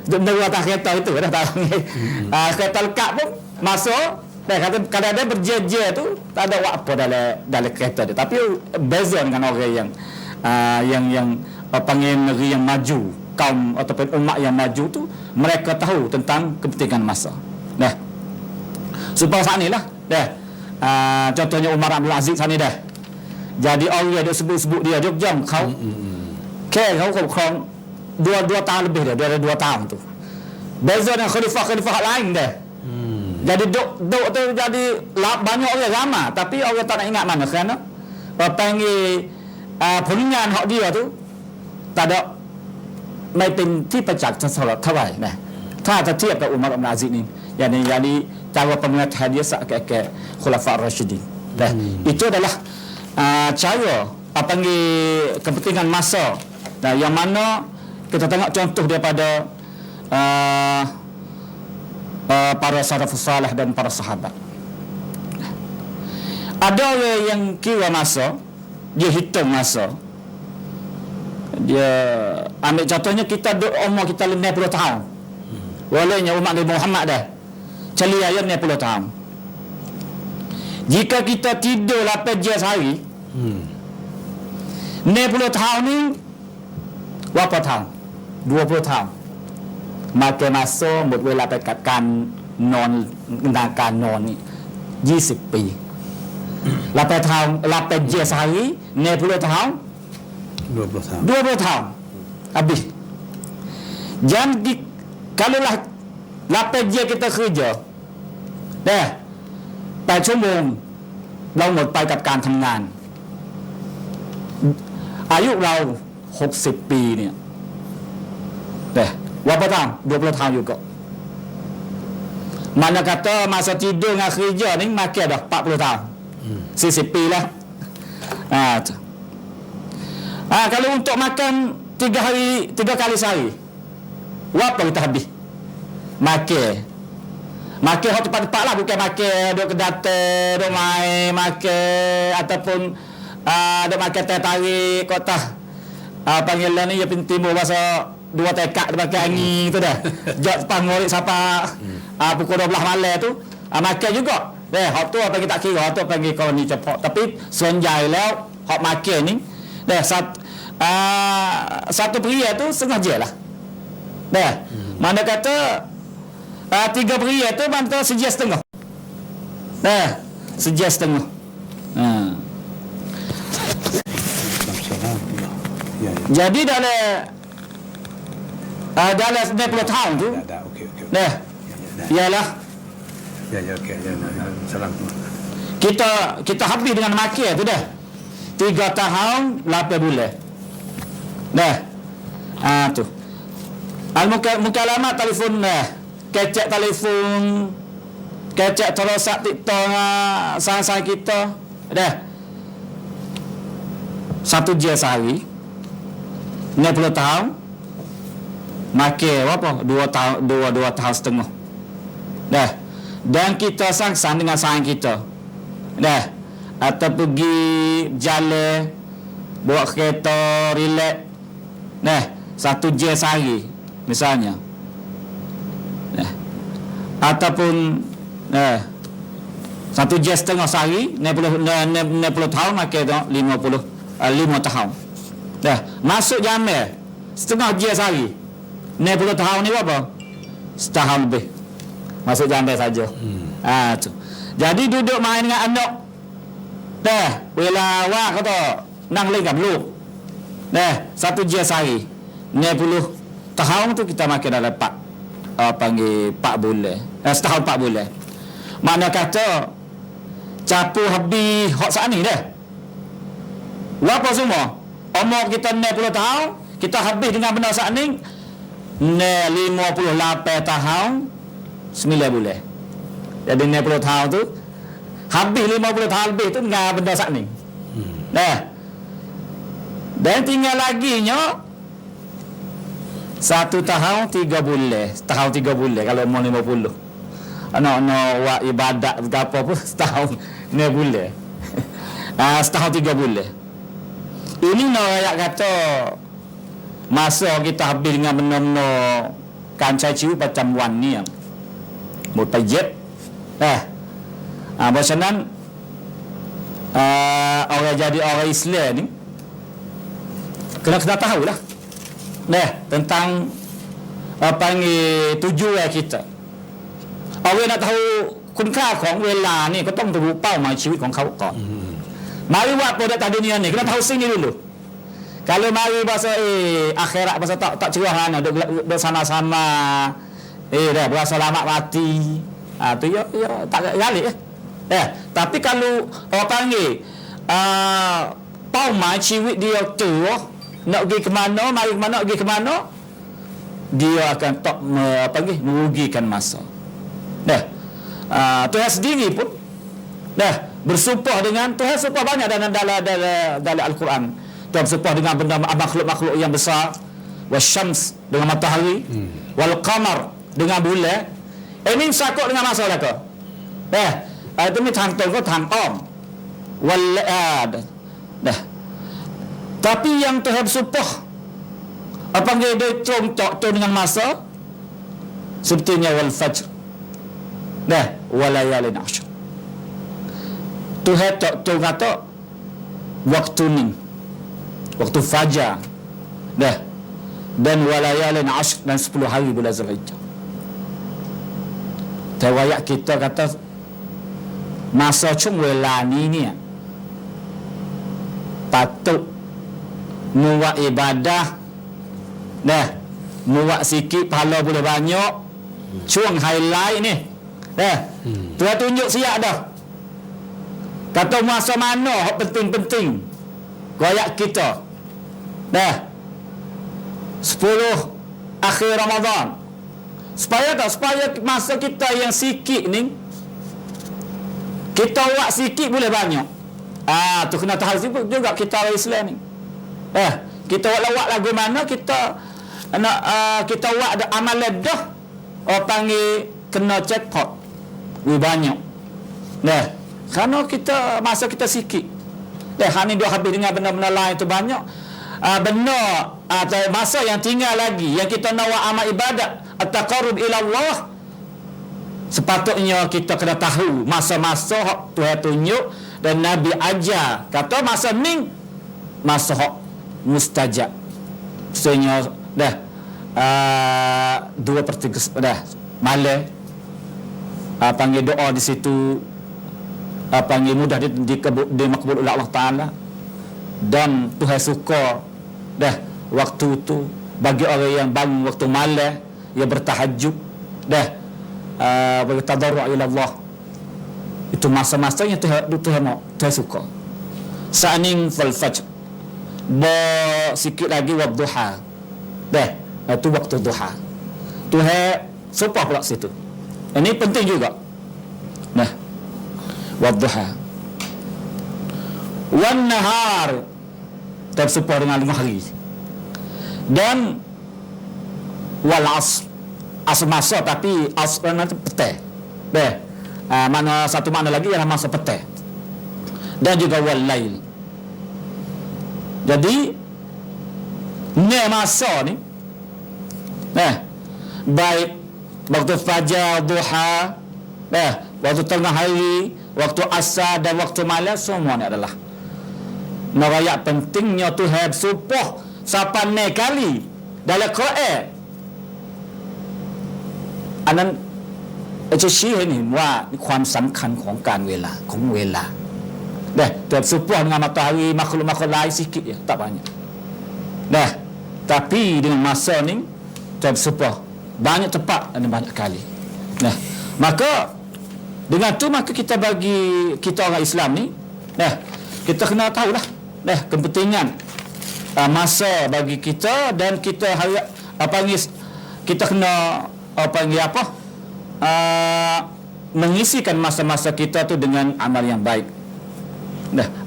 duk dengar atas kereta itu dah tak kereta lekat pun masuk dah, kata kadang-kadang berjeje tu tak ada buat apa dalam kereta dia. Tapi beza dengan orang yang panggil negeri yang maju, kaum ataupun umat yang maju tu mereka tahu tentang kepentingan masa. Dah. Supaya saat ni lah dah. Contohnya Umar Abdul Aziz saat ni dah. Jadi orang yang sebut-sebut dia Jogjaเขาแค่เขาปกครอง2 tahun lebih dah, dia ada 2 tahun tu. Beza dengan khalifah lain dah. Jadi duk tu jadi banyak orang ramai tapi orang tak nak ingat mana kerana panggil ผลงานของdia tu tak ada ไม่เป็นที่ประจักษ์สำหรับเท่าไหร่นะ Tak tertiap kat Umar bin Aziz ni. Jadi cara pemerintahan dia sak Khulafa Ar-Rasyidin. Itu adalah cara panggil kepentingan masa. Yang mana kita tengok contoh daripada para salafus salih dan para sahabat. Ada orang yang kira masa, dia hitung masa. Dia ambil contohnya kita umur kita 50 tahun. Walainya umat Nabi Muhammad dah. Cali ayat 50 tahun. Jika kita tidur 8 jam sehari, 60 tahun ni berapa tahun? 20 tahun. Maka masa หมดเวลาไปกับการนอนการนอนนี่20 ปี8 tahun 8 jam sehari 60 tahun 20 tahun. 20 tahun habis. Jadi kalaulah 8 jam kita kerjaเด้8 ชั่วโมงเราหมดไปกับการทำงานอายุเรา60 ปีเนี่ยberapa tahun? 20 tahun juga. Mana kata masa tidur dengan kerja ni makin dah 40 tahun. 40 ปีlah. Kalau untuk makan 3 kali sehari, berapa kita habis? Makan hot tempat-tempat lah, bukan makan duduk kedai, duduk main, makan ataupun duduk makan teh tarik kota. Panggilan ni ya timbul bahasa 2 tekak dia pakai angin tu dah. Jat pangorik siapa pukul 12 malam tu makan juga. Hot tu apa kita tak kira, hot tu panggil koloni cepat. Tapi sonjaiแล้วhot makan ni satu pria tu setengah je lah. Mana kata 3 pria tu bantu sejam setengah. Sejam setengah. Jadi dalam 90 tahun tu Okey. ialah Okey. Salam. kita habis dengan makan tu dah 3 tahun 8 bulan tu mukalamat telefon kecek telefon kecek terosak TikTok sang-sang kita satu jam sehari 60 tahun makan berapa? 2 tahun setengah. Dan kita sang-sang dengan sayang kita. Atau pergi jalan, bawa kereta, relax. 1 jam sehari misalnya. Ataupun 1 jam setengah sehari 60 tahun makan 5 tahun. Masuk jamil setengah jam sehari 60 tahun ni berapa? Setahun lebih masuk jambil saja. Tu. Jadi duduk main dengan anak bila awak kata nang lagi belum 1 jam sehari 60 tahun tu kita makan dalam 4 bulan setahun 4 bulan. Mana kata capu habis hot saat ni berapa semua umur kita 60 tahun kita habis dengan benda saat ni 58 tahun 9 bulan. Jadi 60 tahun tu habis 50 tahun lebih tu dengan benda saat ni. Dan tinggal lagi nya 1 tahun 3 bulan. Setahun 3 bulan kalau umur 50. Anak-anak buat ibadat ke apa pun setahun 9 bulan. Setahun 3 bulan. Ini nak kata masa kita habis dengan benda-benda kancai ciu macam wan ni một tay jet Bahkan orang jadi orang Islam ni kena tahu lah tentang apa yang tujuan kita. Orang nak tahu คุณค่าของเวลานี่ก็ต้องรู้เป้าหมายชีวิตของเขาก่อน Mari buat pada dunia ni kena tahu sini dulu. Kalau mari bahasa akhirat bahasa tak cerah mana duk sama-sama dah berasa selamat mati. Tu ya tak galik tapi kalau orang panggil เป้าหมายชีวิต dia tu nak pergi ke mana mari ke mana pergi ke mana dia akan tak merugikan masa. Dah. Tuhan sendiri pun dah bersumpah dengan Tuhan sumpah banyak dalam Al-Quran. Tuhan bersumpah dengan benda makhluk-makhluk yang besar, wasyams dengan matahari, wal qamar dengan bulan. Ini sakut dengan masa lah ke? Itu ni thang tong ko thang om. Wal dah. Tapi yang Tuhan bersumpah dia contoh dengan masa sepertinya wal fajr. Dah, walayalin ashr. Tuhan tu kata waktu ni, waktu fajar, dah, dan walayalin ashr, dan 10 hari bulan Zulhijjah. Riwayat kita kata masa chung wela ni patut buat ibadah, dah, buat sikit pahala boleh banyak. Chung highlight ni, dah, Tuhan tunjuk siap dah. Kata masa mana hak penting-penting royak kita. Dah. 10 akhir Ramadan. Supaya masa kita yang sikit ni kita buat sikit boleh banyak. Tu kena tahu juga kita orang Islam ni. Kita buat lagu mana kita nak kita buat ada amalan dah. Orang panggil kena jackpot. Banyak. Dah. Kerana kita masa kita sikit. Dah hari ni dia habis dengan benda-benda lain tu banyak. Benda atau masa yang tinggal lagi yang kita nak buat amal ibadat at-taqarrub ila Allah, sepatutnya kita kena tahu masa-masa hak Tuhan tunjuk dan Nabi ajar. Kata masa ni masa hak mustajab. Maksudnya dah 2/3 dah malam panggil doa di situ, panggil mudah dimakbul oleh Allah Ta'ala, dan Tuhan suka dah waktu tu bagi orang yang bangun waktu malam, yang bertahajud, dah bertadarru' ila Allah. Itu masa-masa yang Tuhan suka. Sa'ning fal fajr, sikit lagi wadduha, dah itu waktu duha. Tuhan sumpah pula situ. Ini penting juga. Nah, wadduha wan nahar, tersumpah dengan 5 hari, dan wal asr masa, tapi asr nanti petang. Mana satu makna lagi ialah masa petang, dan juga wal lail. Jadi ni masa ni baik waktu fajar, duha, waktu tengah hari, waktu asar dan waktu malam, semua ni adalah narayak pentingnya Tuhan bersumpah 8 kali dalam Quran. Anan จะชี้ให้เห็นว่าความสำคัญของการเวลาของเวลาแต่bersumpah dengan matahari, makhluk-makhluk lain sikit ya, tak banyak. Tapi dengan masa ni bersumpah banyak tepat dan banyak kali. Maka dengan tu maka kita bagi kita orang Islam ni, kita kena tahulah kepentingan masa bagi kita, dan kita harap kita kena mengisikan masa-masa kita tu dengan amal yang baik.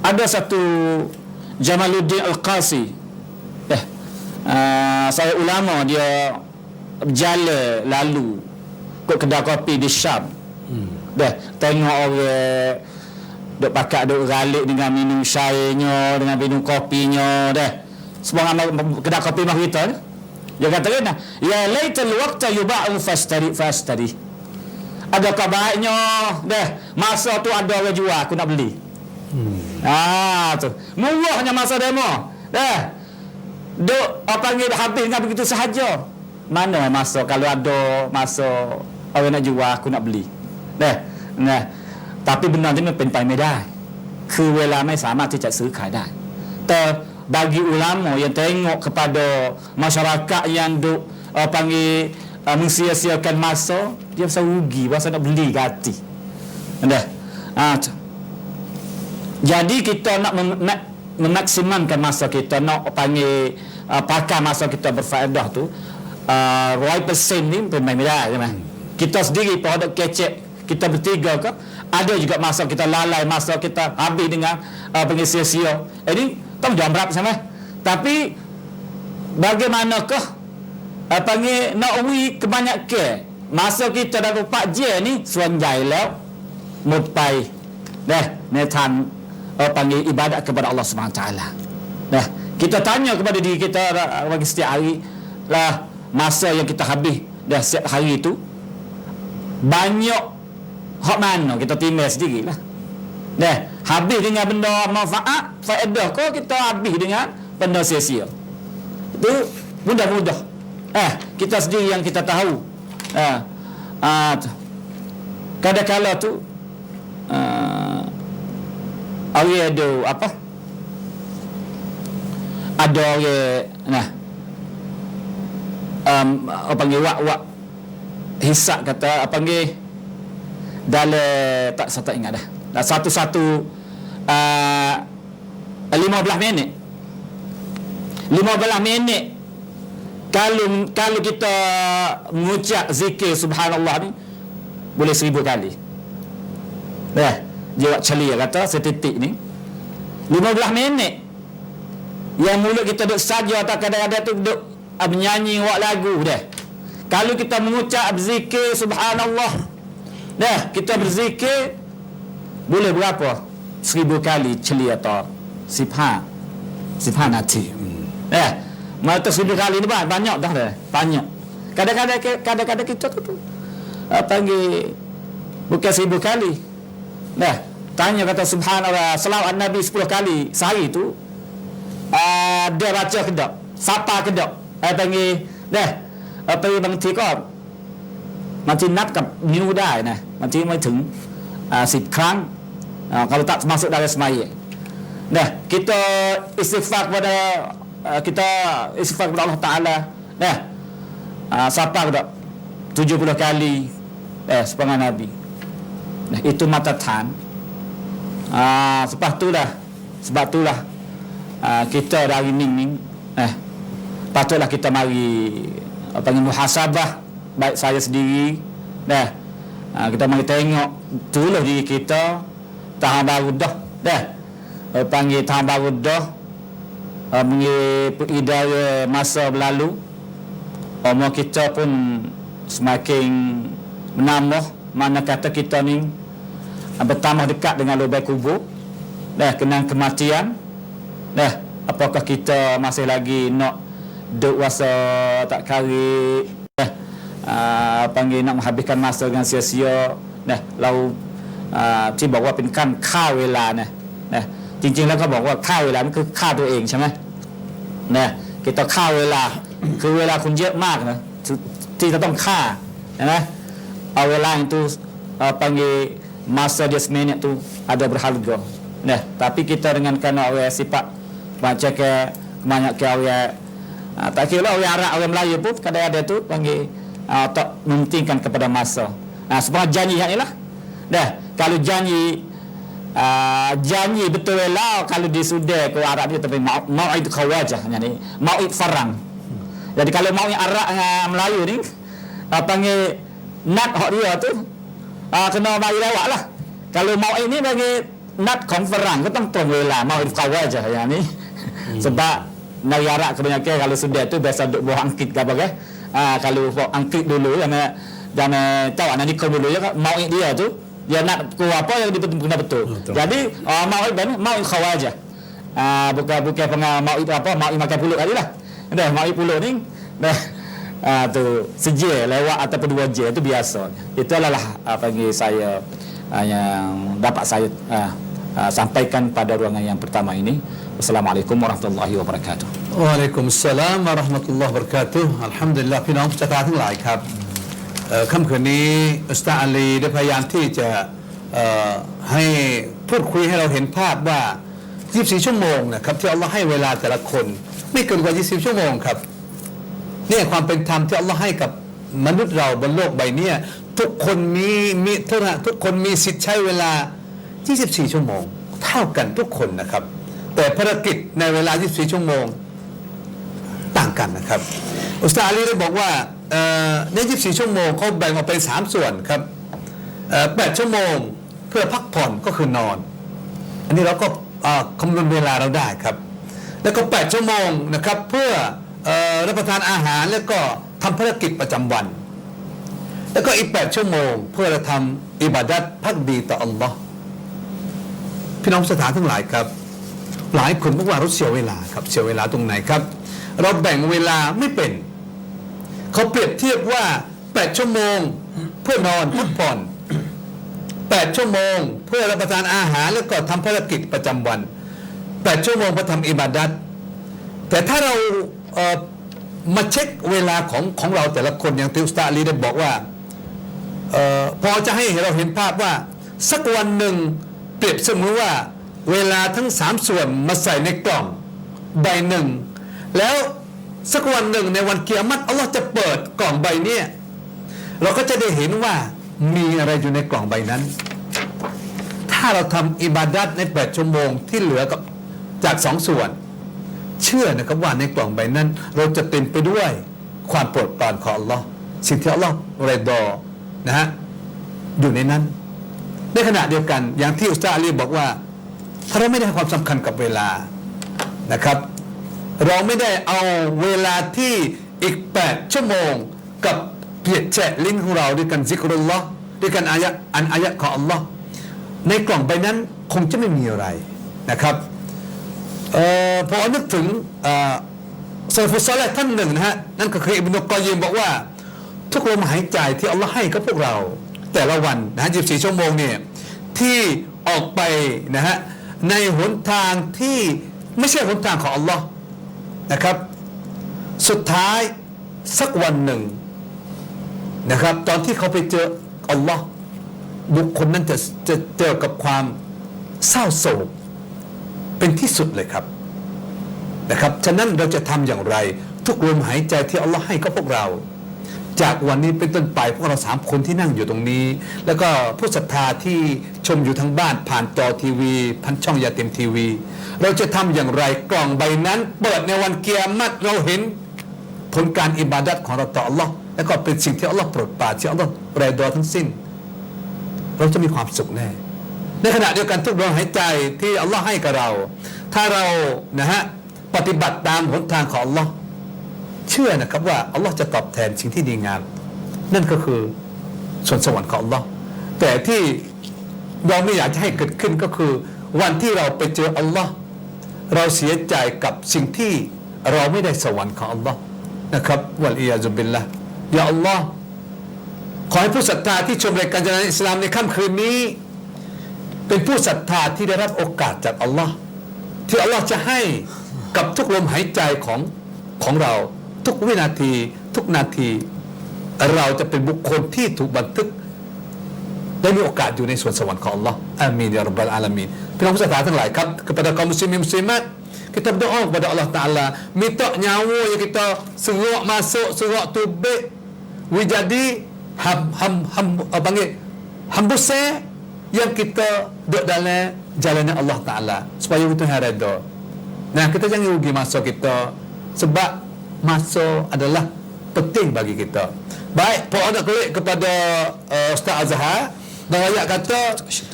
Ada satu Jamaluddin Al-Qasi, saya ulama, dia berjalan lalu ke kedai kopi di Syam. Tengok orang duk pakat duk ralik dengan minum syairnya, dengan minum kopinya, semua kedai kopi mah kita ni. Dia kata kan, ya laital waqta yuba'u fastari. Adakah baiknya masa tu ada orang jual, aku nak beli. Tu murahnya masa demo. Duk panggil habis dengan begitu sahaja. Mana masa kalau ada masa orang nak jual, aku nak beli. Tapi benda niมันเป็นไปไม่ได้ คือเวลาไม่สามารถที่จะซื้อขายได้ แต่bagi ulama yang tengok kepada masyarakat yang duk panggil mensia-siakan masa, dia pasal rugi, pasal nak beli ganti. Jadi kita nak memaksimalkan masa kita, nak panggil pakai masa kita berfaedah tu, 100% ni memangไม่ได้ใช่ไหม kita sendiri pun ada kecek kita bertiga ke ada juga masa kita lalai masa kita habis dengan panggil sia-sia ini tanggungjawab berat sama tapi bagaimanakah panggil nak uwi kebanyakan masa kita dah 4 je ni ส่วนใหญ่แล้วหมดไปนะในทางpanggil ibadat kepada Allah Subhanahu taala nah kita tanya kepada diri kita bagi setiap hari lah masa yang kita habis dah setiap hari itu banyak hak mana kita timbang sendiri lah dah habis dengan benda manfaat faedah ke kita habis dengan benda sia-sia itu mudah-mudah kita sendiri yang kita tahu kadang-kala tu orang ada apa ada orang apa panggil wak hisap kata apa panggil dalam tak saya tak ingat dah satu 15 minit kalau kita mengucap zikir subhanallah ni boleh 1000 kali dah dia buat celia kata setitik ni 15 minit yang mulut kita duduk saja atau kadang-kadang tu duduk menyanyi buat lagu dah kalau kita mengucap zikir subhanallah dah kita berzikir boleh berapa 1000 kali celia atau sifhan hati mata 1000 kali ni banyak dah banyak kadang-kadang kita tu panggil bukan 1000 kali dah tanya kata subhanallah selawat Nabi 10 kali sehari tu dia baca ke tak siapa ke tak panggil dah panggilบางทีก็บางทีนับกับนิ้วได้นะบางทีไม่ถึง10 ครั้งkalau tak termasuk dari sembahyang dah kita istighfar kepada Allah Ta'ala dah siapa ke tak 70 kali sepengah Nabi nah, itu matatan sebab itulah kita dari ni patutlah kita mari panggil muhasabah baik saya sendiri kita mari tengok dulu diri kita tahun baru dah panggil tahun baru dah idara masa berlalu umur kita pun semakin menambah mana kata kita ni bertambah dekat dengan lubang kubur kenang kematian apakah kita masih lagi nak duk rasa tak kari panggil nak menghabiskan masa dengan sia-sia lalu ที่บอกว่าเป็นขั้นฆ่าเวลานะจริงๆแล้วเขาบอกว่าฆ่าเวลามันคือฆ่าตัวเองใช่ไหมkita ฆ่าเวลาคือเวลาคุณเยอะมากนะที่จะต้องฆ่านะเอาเวลาitu panggil masa dia seminit tu ada berharga tapi kita dengan kerana orang sifat baca ke banyak ke orang tak kira lah orang Arab orang Melayu pun kadang-kadang tu panggil tak mementingkan kepada masa sebab janji yang inilah kalau janji betul lah kalau disudah ke Arab dia tapi mau'id khawajah yani mau'id farang jadi kalau mau'id Arab Melayu ni panggil nat hak dia tu kena bagi lewat lah kalau mau'id ni bagi natของฝรั่งก็ต้องตรงเวลา mau'id khawajah yani sebab negara Arab kebanyakan kalau sudah tu biasa duk buah angkit ke apa ke kalau buah angkit dulu dan tahu anak nikah dulu ya mau'id dia tu dia nak keluar apa yang kena betul. Jadi mau'id benar mau'id khawajah. Bukan mau'id apa mau'id makan pulut tadi lah. Mau'id pulut ni tu seje lewat ataupun 2 je itu biasa. Itu adalah panggil saya yang dapat saya sampaikan pada ruangan yang pertama ini. Assalamualaikum warahmatullahi wabarakatuh. Waalaikumsalam warahmatullahi wabarakatuh. Alhamdulillah พี่น้องประชาชนทั้งหลายครับค่ำคืนนี้อุสตาอาลีได้พยายามที่จะให้พูดคุยให้เราเห็นภาพว่า24 ชั่วโมงนะครับที่อัลลอฮ์ให้เวลาแต่ละคนไม่เกินกว่า24 ชั่วโมงครับเนี่ยความเป็นธรรมที่อัลลอฮ์ให้กับมนุษย์เราบนโลกใบนี้ทุกคนมีทุกคนมีสิทธิ์ใช้เวลา24 ชั่วโมงเท่ากันทุกคนนะครับแต่ภารกิจในเวลา24 ชั่วโมงต่าง กันนะครับอุสตาอาลีได้บอกว่าใน24ชั่วโมงเขาแบ่งออกเป็น3ส่วนครับ8ชั่วโมงเพื่อพักผ่อนก็คือนอนอันนี้เราก็คำนวณเวลาเราได้ครับแล้วก็8ชั่วโมงนะครับเพื่อรับประทานอาหารแล้วก็ทำภารกิจประจำวันแล้วก็อีก8ชั่วโมงเพื่อเราทำอิบาดัตพักดีต่ออัลลอฮ์พี่น้องสถานทั้งหลายครับหลายคนบอกว่าเราเสียเวลาครับเสียเวลาตรงไหนครับเราแบ่งเวลาไม่เป็นเขาเปรียบเทียบว่า8ชั่วโมงเพื่อนอนพักผ่อน8ชั่วโมงเพื่อรับประทานอาหารแล้วก็ทำภารกิจประจำวัน8ชั่วโมงเพื่อทำอิบาดัตแต่ถ้าเรามาเช็คเวลาของเราแต่ละคนอย่างที่อุสตาอาลีได้บอกว่าพอจะให้เราเห็นภาพว่าสักวันหนึ่งเปรียบเสมือนว่าเวลาทั้ง3ส่วนมาใส่ในกล่องใบหนึ่งแล้วสักวันหนึ่งในวันกิยามะฮ์อัลลอฮ์จะเปิดกล่องใบนี้เราก็จะได้เห็นว่ามีอะไรอยู่ในกล่องใบนั้นถ้าเราทำอิบาดัตใน8ชั่วโมงที่เหลือกับจาก2ส่วนเชื่อนะครับว่าในกล่องใบนั้นเราจะเต็มไปด้วยความโปรดปรานของอัลลอฮ์สิ่งที่อัลลอฮ์รอฎอนะฮะอยู่ในนั้นในขณะเดียวกันอย่างที่อุสตาอาลีบอกว่าถ้าเราไม่ได้ให้ความสำคัญกับเวลานะครับเราไม่ได้เอาเวลาที่อีก8ชั่วโมงกับเพียรแฉะลิ้นของเราด้วยกันซิกรุลลอฮ์ด้วยกันอายะของอัลลอฮ์ในกล่องใบนั้นคงจะไม่มีอะไรนะครับพอนึกถึงซอลฟุซอลท่านหนึ่งนะฮะนั่นก็คืออิบนุกอยยิมบอกว่าทุกลมหายใจที่อัลลอฮ์ให้กับพวกเราแต่ละวันนะฮะ24ชั่วโมงเนี่ยที่ออกไปนะฮะในหนทางที่ไม่ใช่หนทางของอัลลอฮ์นะครับสุดท้ายสักวันหนึ่งนะครับตอนที่เขาไปเจออัลลอฮ์บุคคลนั้นจะเจอกับความเศร้าโศกเป็นที่สุดเลยครับนะครับฉะนั้นเราจะทำอย่างไรทุกลมหายใจที่อัลลอฮ์ให้กับพวกเราจากวันนี้เป็นต้นไปพวกเรา3คนที่นั่งอยู่ตรงนี้แล้วก็ผู้ศรัทธาที่ชมอยู่ทางบ้านผ่านจอทีวีพันช่องยาเต็มทีวีเราจะทำอย่างไรกล่องใบนั้นเปิดในวันกิยามะฮ์เราเห็นผลการอิบาดัตของเราต่ออัลลอฮ์แล้วก็เป็นสิ่งที่อัลลอฮ์โปรดปรานที่อัลลอฮ์รอฎอทั้งสิ้นเราจะมีความสุขแน่ในขณะเดียวกันทุกลมหายใจที่อัลลอฮ์ให้กับเราถ้าเรานะฮะปฏิบัติตามหนทางของอัลลอฮ์เชื่อนะครับว่าอัลลอฮ์จะตอบแทนสิ่งที่ดีงามนั่นก็คือส่วนสวรรค์ของอัลลอฮ์แต่ที่เราไม่อยากจะให้เกิดขึ้นก็คือวันที่เราไปเจออัลลอฮ์เราเสียใจกับสิ่งที่เราไม่ได้สวรรค์ของอัลลอฮ์นะครับวัลอียาซุบิลละยาอัลลอฮ์ขอให้ผู้ศรัทธาที่ชมรายการเจริญอิสลามในค่ำคืนนี้เป็นผู้ศรัทธาที่ได้รับโอกาสจากอัลลอฮ์ที่อัลลอฮ์จะให้กับทุกลมหายใจของเราทุกวินาทีทุกนาทีเราจะเป็นบุคคลที่ถูกบันทึกได้มีโอกาสอยู่ในสวนสวรรค์ของอัลลอฮ์อามีนยารับบลอาลามีนพี่น้องผู้ศรัทธาทั้งหลายครับkepada kaum muslimin muslimat kita berdoa kepada Allah Taala minta nyawa yang kita serok masuk serok tubik jadi panggil hambuse yang kita duduk dalam jalannya Allah Taala supaya kita redha. Nah, kita jangan rugi masa kita sebab masa adalah penting bagi kita. Baik, Pak nak klik kepada Ustaz Azhar dan ayat kata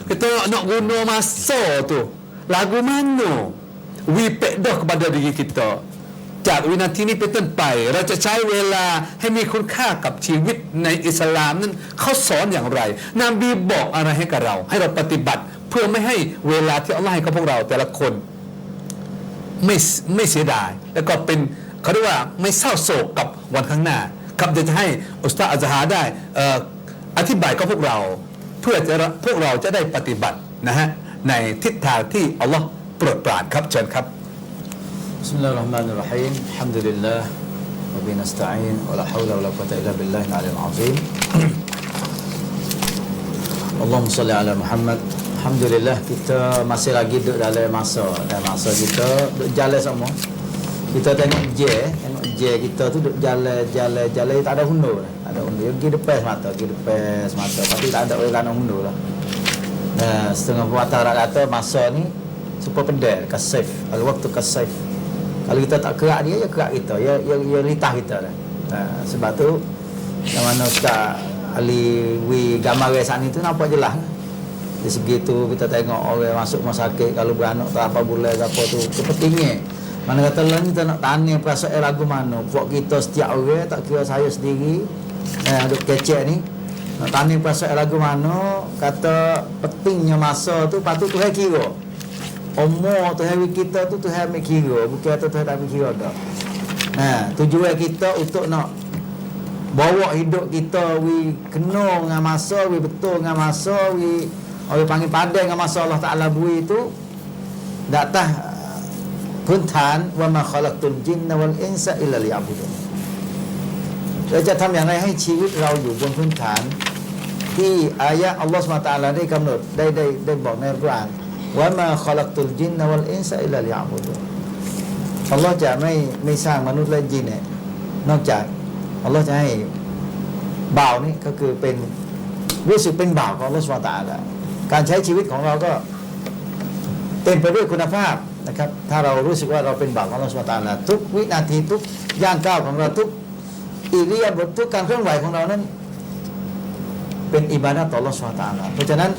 kita nak guna masa tu lagu mana wipek dah kepada diri kita จากวินาทีนี้เป็นต้นไปเราจะใช้เวลาให้มีคุณค่ากับชีวิตในอิสลามนั้นเขาสอนอย่างไรนบีบอกอะไรให้กับเราให้เราปฏิบัติเพื่อไม่ให้เวลาที่อัลลอฮ์ให้กับพวกเราแต่ละคนไม่เสียดายแล้วก็เป็นเขาเรียกว่าไม่เศร้าโศกกับวันข้างหน้าครับเดี๋ยวจะให้อุสตาอัซฮาได้อธิบายกับพวกเราเพื่อพวกเราจะได้ปฏิบัตินะฮะในทิศทางที่อัลลอฮ์โปรดปรานครับเชิญครับBismillahirrahmanirrahim. Alhamdulillah wa bihi nasta'in wa la haula wa la quwwata illa billahil 'aliyyil 'azim. Allahumma shalli ala Muhammad. Alhamdulillah kita masih lagi duduk dalam masa kita duduk jalan semua. Kita tengok je kita tu duduk jalan tak ada hundur. Tak ada hundur. Pergi depan semata. Tapi tak ada orang nak hundur lah. Setengah buatan orang kata masa ni super pendek kasif. Al-waqtu kasif. Kalau kita tak kerak dia, dia kerak kita. Dia litah kita dah. Sebab tu yang mana Ustaz Ali wi gambar saat ni tu nampak jelas. Di segi tu kita tengok orang masuk rumah sakit kalau beranak tak apa bulan apa tu pentingnya. Mana kata lah ni kita nak tanya perasaan lagu mana. Buat kita setiap orang, tak kira saya sendiri duk kecek ni, nak tanya perasaan lagu mana. Kata pentingnya masa tu patut Tuhan kira. Umur Tuhan kita tu Tuhan ambil kira, bukan kata Tuhan tak ambil kira dah. Tujuan kita untuk nak bawa hidup kita wi kena dengan masa, wi betul dengan masa, wi orang panggil padan dengan masa Allah Taala bui tu. Dak tah puntan wa ma khalaqtul jinna wal insa illa liya'budun. เราจะทำอย่างไรให้ชีวิตเราอยู่บนพื้นฐานที่อายะอัลลอฮฺซุบฮานะฮูวะตะอาลาได้กำหนดได้บอกในอัลกุรอานว่ามาคอลักตุลจินนะวัลอินซาอิลลัลยะบุดุนอัลลอฮฺจะไม่สร้างมนุษย์และจินเนี่ยนอกจากอัลลอฮฺจะให้บ่าวนี่ก็คือเป็นรู้สึกเป็นบ่าวของอัลลอฮฺซุบฮานะฮูวะตะอาลาการใช้ชีวิตของเราก็เต็มไปด้วยคุณภาพนะครับถ้าเรารู้สึกว่าเราเป็นบ่าวของอัลลอฮฺซุบฮานะฮูวะตะอาลาทุกวินาทีทุกย่างก้าวของเราทุกอิริยาบถทุกการเคลื่อนไหวของเรานั้นเป็นอิบาดะห์ต่ออัลเลาะห์ซุบฮานะฮูวะตะอาลาเพราะฉะนั้น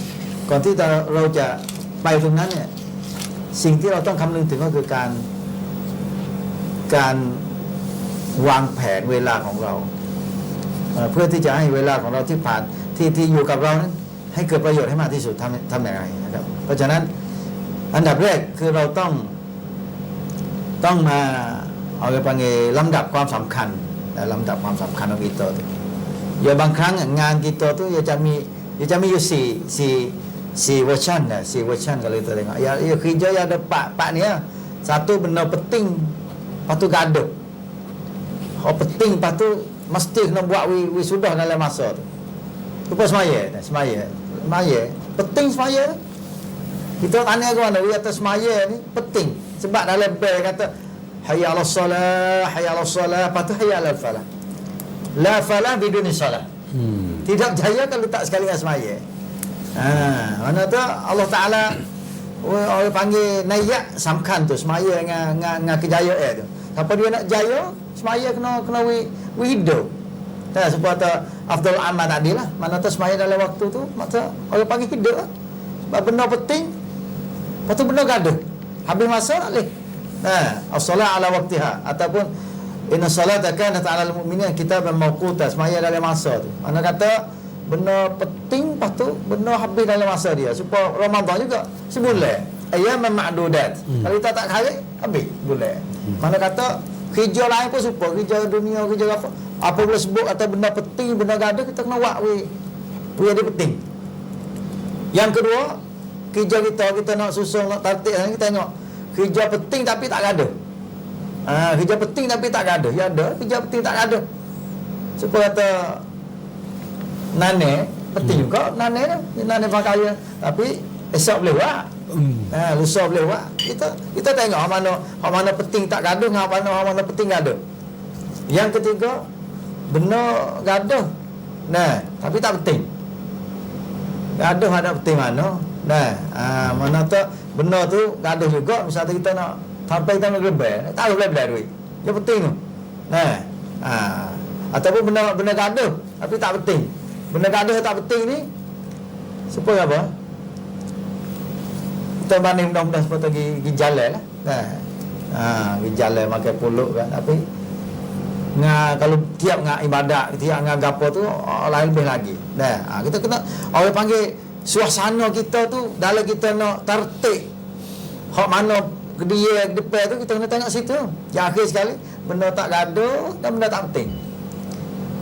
ก่อนที่เราจะไปตรงนั้นเนี่ยสิ่งที่เราต้องคำนึงถึงก็คือการวางแผนเวลาของเราเพื่อที่จะให้เวลาของเราที่ผ่านที่อยู่กับเรานั้นให้เกิดประโยชน์ให้มากที่สุดทำอย่างไรนะครับเพราะฉะนั้นอันดับแรกคือเราต้องมาเอาไปpanggilลำดับความสำคัญลำดับความสำคัญของkita tu. Ya บางครั้งงานkita tu yaจะมีอยู่4 version dah, 4 version kalau kita tengok. Ya kerja ya ada pak ni ya. Satu benda penting patut gaduh. Hal penting patut mesti kena buat we sudah dalam masa tu. Lupa semaya. Penting semaya. Kita tanya ke mana we atas semaya ni penting sebab dalam bel kata hayya 'alas salah, patut hayya 'alal falah. La falah biduni salah. Tidak jaya kalau tak sekali dengan semaya. Mana tu Allah Taala orang panggil nayak samkan tu semaya dengan kejayaan tu. Siapa dia nak jaya, semaya kena we hidup. Sebab tu afdal amal tadi lah. Mana tu semaya dalam waktu tu, maka orang panggil hidup lah. Sebab benda penting, lepas tu benda gaduh. Habis masa tak boleh. As-salat ala waktiha ataupun inna salata kanat 'alal mu'minina kitaban mawquta, semaya dalam masa tu. Mana kata benda penting lepas tu benda habis dalam masa dia. Supaya Ramadan juga sebulan. Ayyaman ma'dudat. Kalau kita tak hari habis bulan. Mana kata kerja lain pun supaya kerja dunia, kerja apa boleh sebut atau benda penting, benda gaduh kita kena buat we ada penting. Yang kedua, kerja kita nak susun, nak tertib, kita tengok kerja penting tapi tak gaduh. Kerja penting tapi tak gaduh. Ya ada kerja penting tak gaduh. Supaya kata nane penting juga nane pakai tapi esok boleh buat. Lusa boleh buat. Kita tengok hak mana penting tak gaduh, hak mana penting gaduh. Yang ketiga, benar gaduh. Tapi tak penting. Gaduh ada penting mana? Mana tu benar tu gaduh juga. Misalnya kita nak sampai kita nak lebih, tak boleh duit. Yang penting tu. Ataupun benar gaduh tapi tak penting. Benar gaduh tak penting ni supaya apa? Kita banding mudah-mudahan supaya pergi jalan lah. Pergi jalan makan puluk kan. Tapi kalau tiap ngak ibadat, tiap ngak gapo tu lain lebih lagi. Kita kena orang panggil suasana kita tu dalam kita nak tertib. Hak mana dia depan tu kita kena tengok situ. Yang akhir sekali benda tak gaduh dan benda tak penting.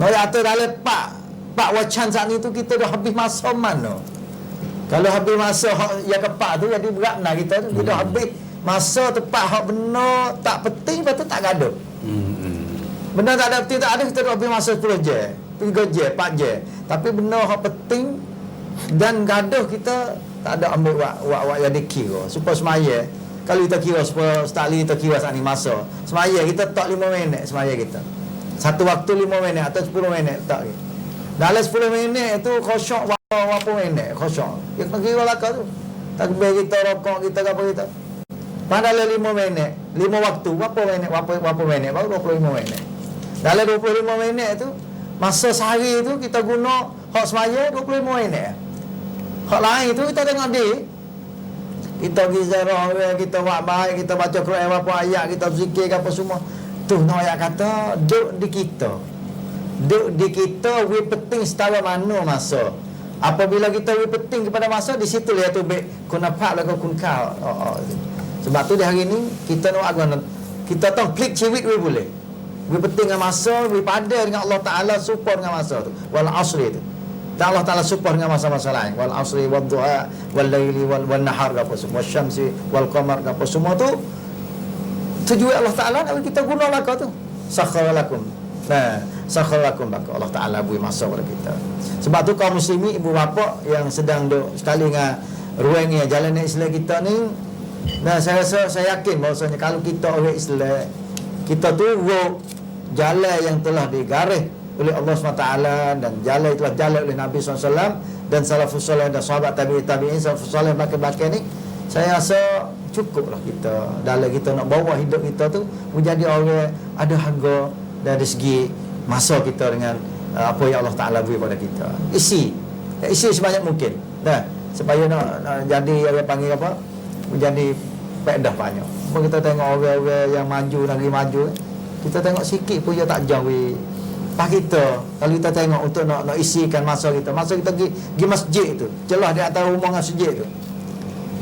Noi atur dalam pak wacan saat ni tu kita dah habis masa mana? Kalau habis masa hak yang kepak tu jadi berat benar kita tu. Kita habis masa tepat hak benar tak penting lepas tu tak gaduh. Benda tak ada penting tak ada kita dah habis masa 10 je, 3 je, 4 je. Tapi benda hak penting dan gaduh kita tak ada ambil wak yang dikira. Supaya semaya kalau kita kira supaya sekali kita kira saat ni masa semaya kita tak 5 minit semaya kita. Satu waktu 5 minit atau 10 minit tak lagi. Dalam 10 minit tu khusyuk berapa minit khusyuk. Kita kena kira lah tu. Tak kebih kita rokok kita apa kita. Dalam 5 minit, 5 waktu, berapa minit, baru 25 minit. Dalam 25 minit tu, masa sehari tu kita guna hak semaya 25 minit. Hak lain tu kita tengok dia. Kita pergi ziarah orang, kita buat baik, kita baca Quran apa ayat, kita zikir apa semua. Tu nak ayat kata duk di kita. Duk di kita we penting setara mana masa. Apabila kita we penting kepada masa, di situ dia tu baik kunafak lah kun kau. Sebab tu di hari ni kita nak agak kita tahu klik ciwit we boleh. We penting dengan masa, we pada dengan Allah Taala support dengan masa tu. Wal asri tu. Dan Allah Taala support dengan masa-masa lain. Wal asri wad duha wal laili wal nahar apa semua, syamsi wal qamar apa semua tu. Tujuan Allah Taala nak kita guna lah kau tu. Sakhara lakum. Nah, sakhara lakum baka Allah Taala beri masa pada kita. Sebab tu kaum muslimin, ibu bapa yang sedang duk sekali dengan ruangnya jalan Islam kita ni, nah saya rasa, saya yakin bahawasanya kalau kita orang Islam, kita turut jalan yang telah digaris oleh Allah SWT dan jalan telah jalan oleh Nabi SAW dan salafus salih dan sahabat tabi'in salafus salih belakang-belakang ni, saya rasa cukuplah kita dalam kita nak bawa hidup kita tu menjadi orang ada harga dari segi masa kita dengan apa yang Allah Ta'ala beri pada kita. Isi sebanyak mungkin dah, supaya nak jadi orang panggil apa, menjadi faedah banyak. Kalau kita tengok orang-orang yang maju, negeri maju, kita tengok sikit pun dia tak jauh pas kita. Kalau kita tengok untuk nak isikan masa kita pergi masjid tu, celah di atas rumah dengan masjid tu,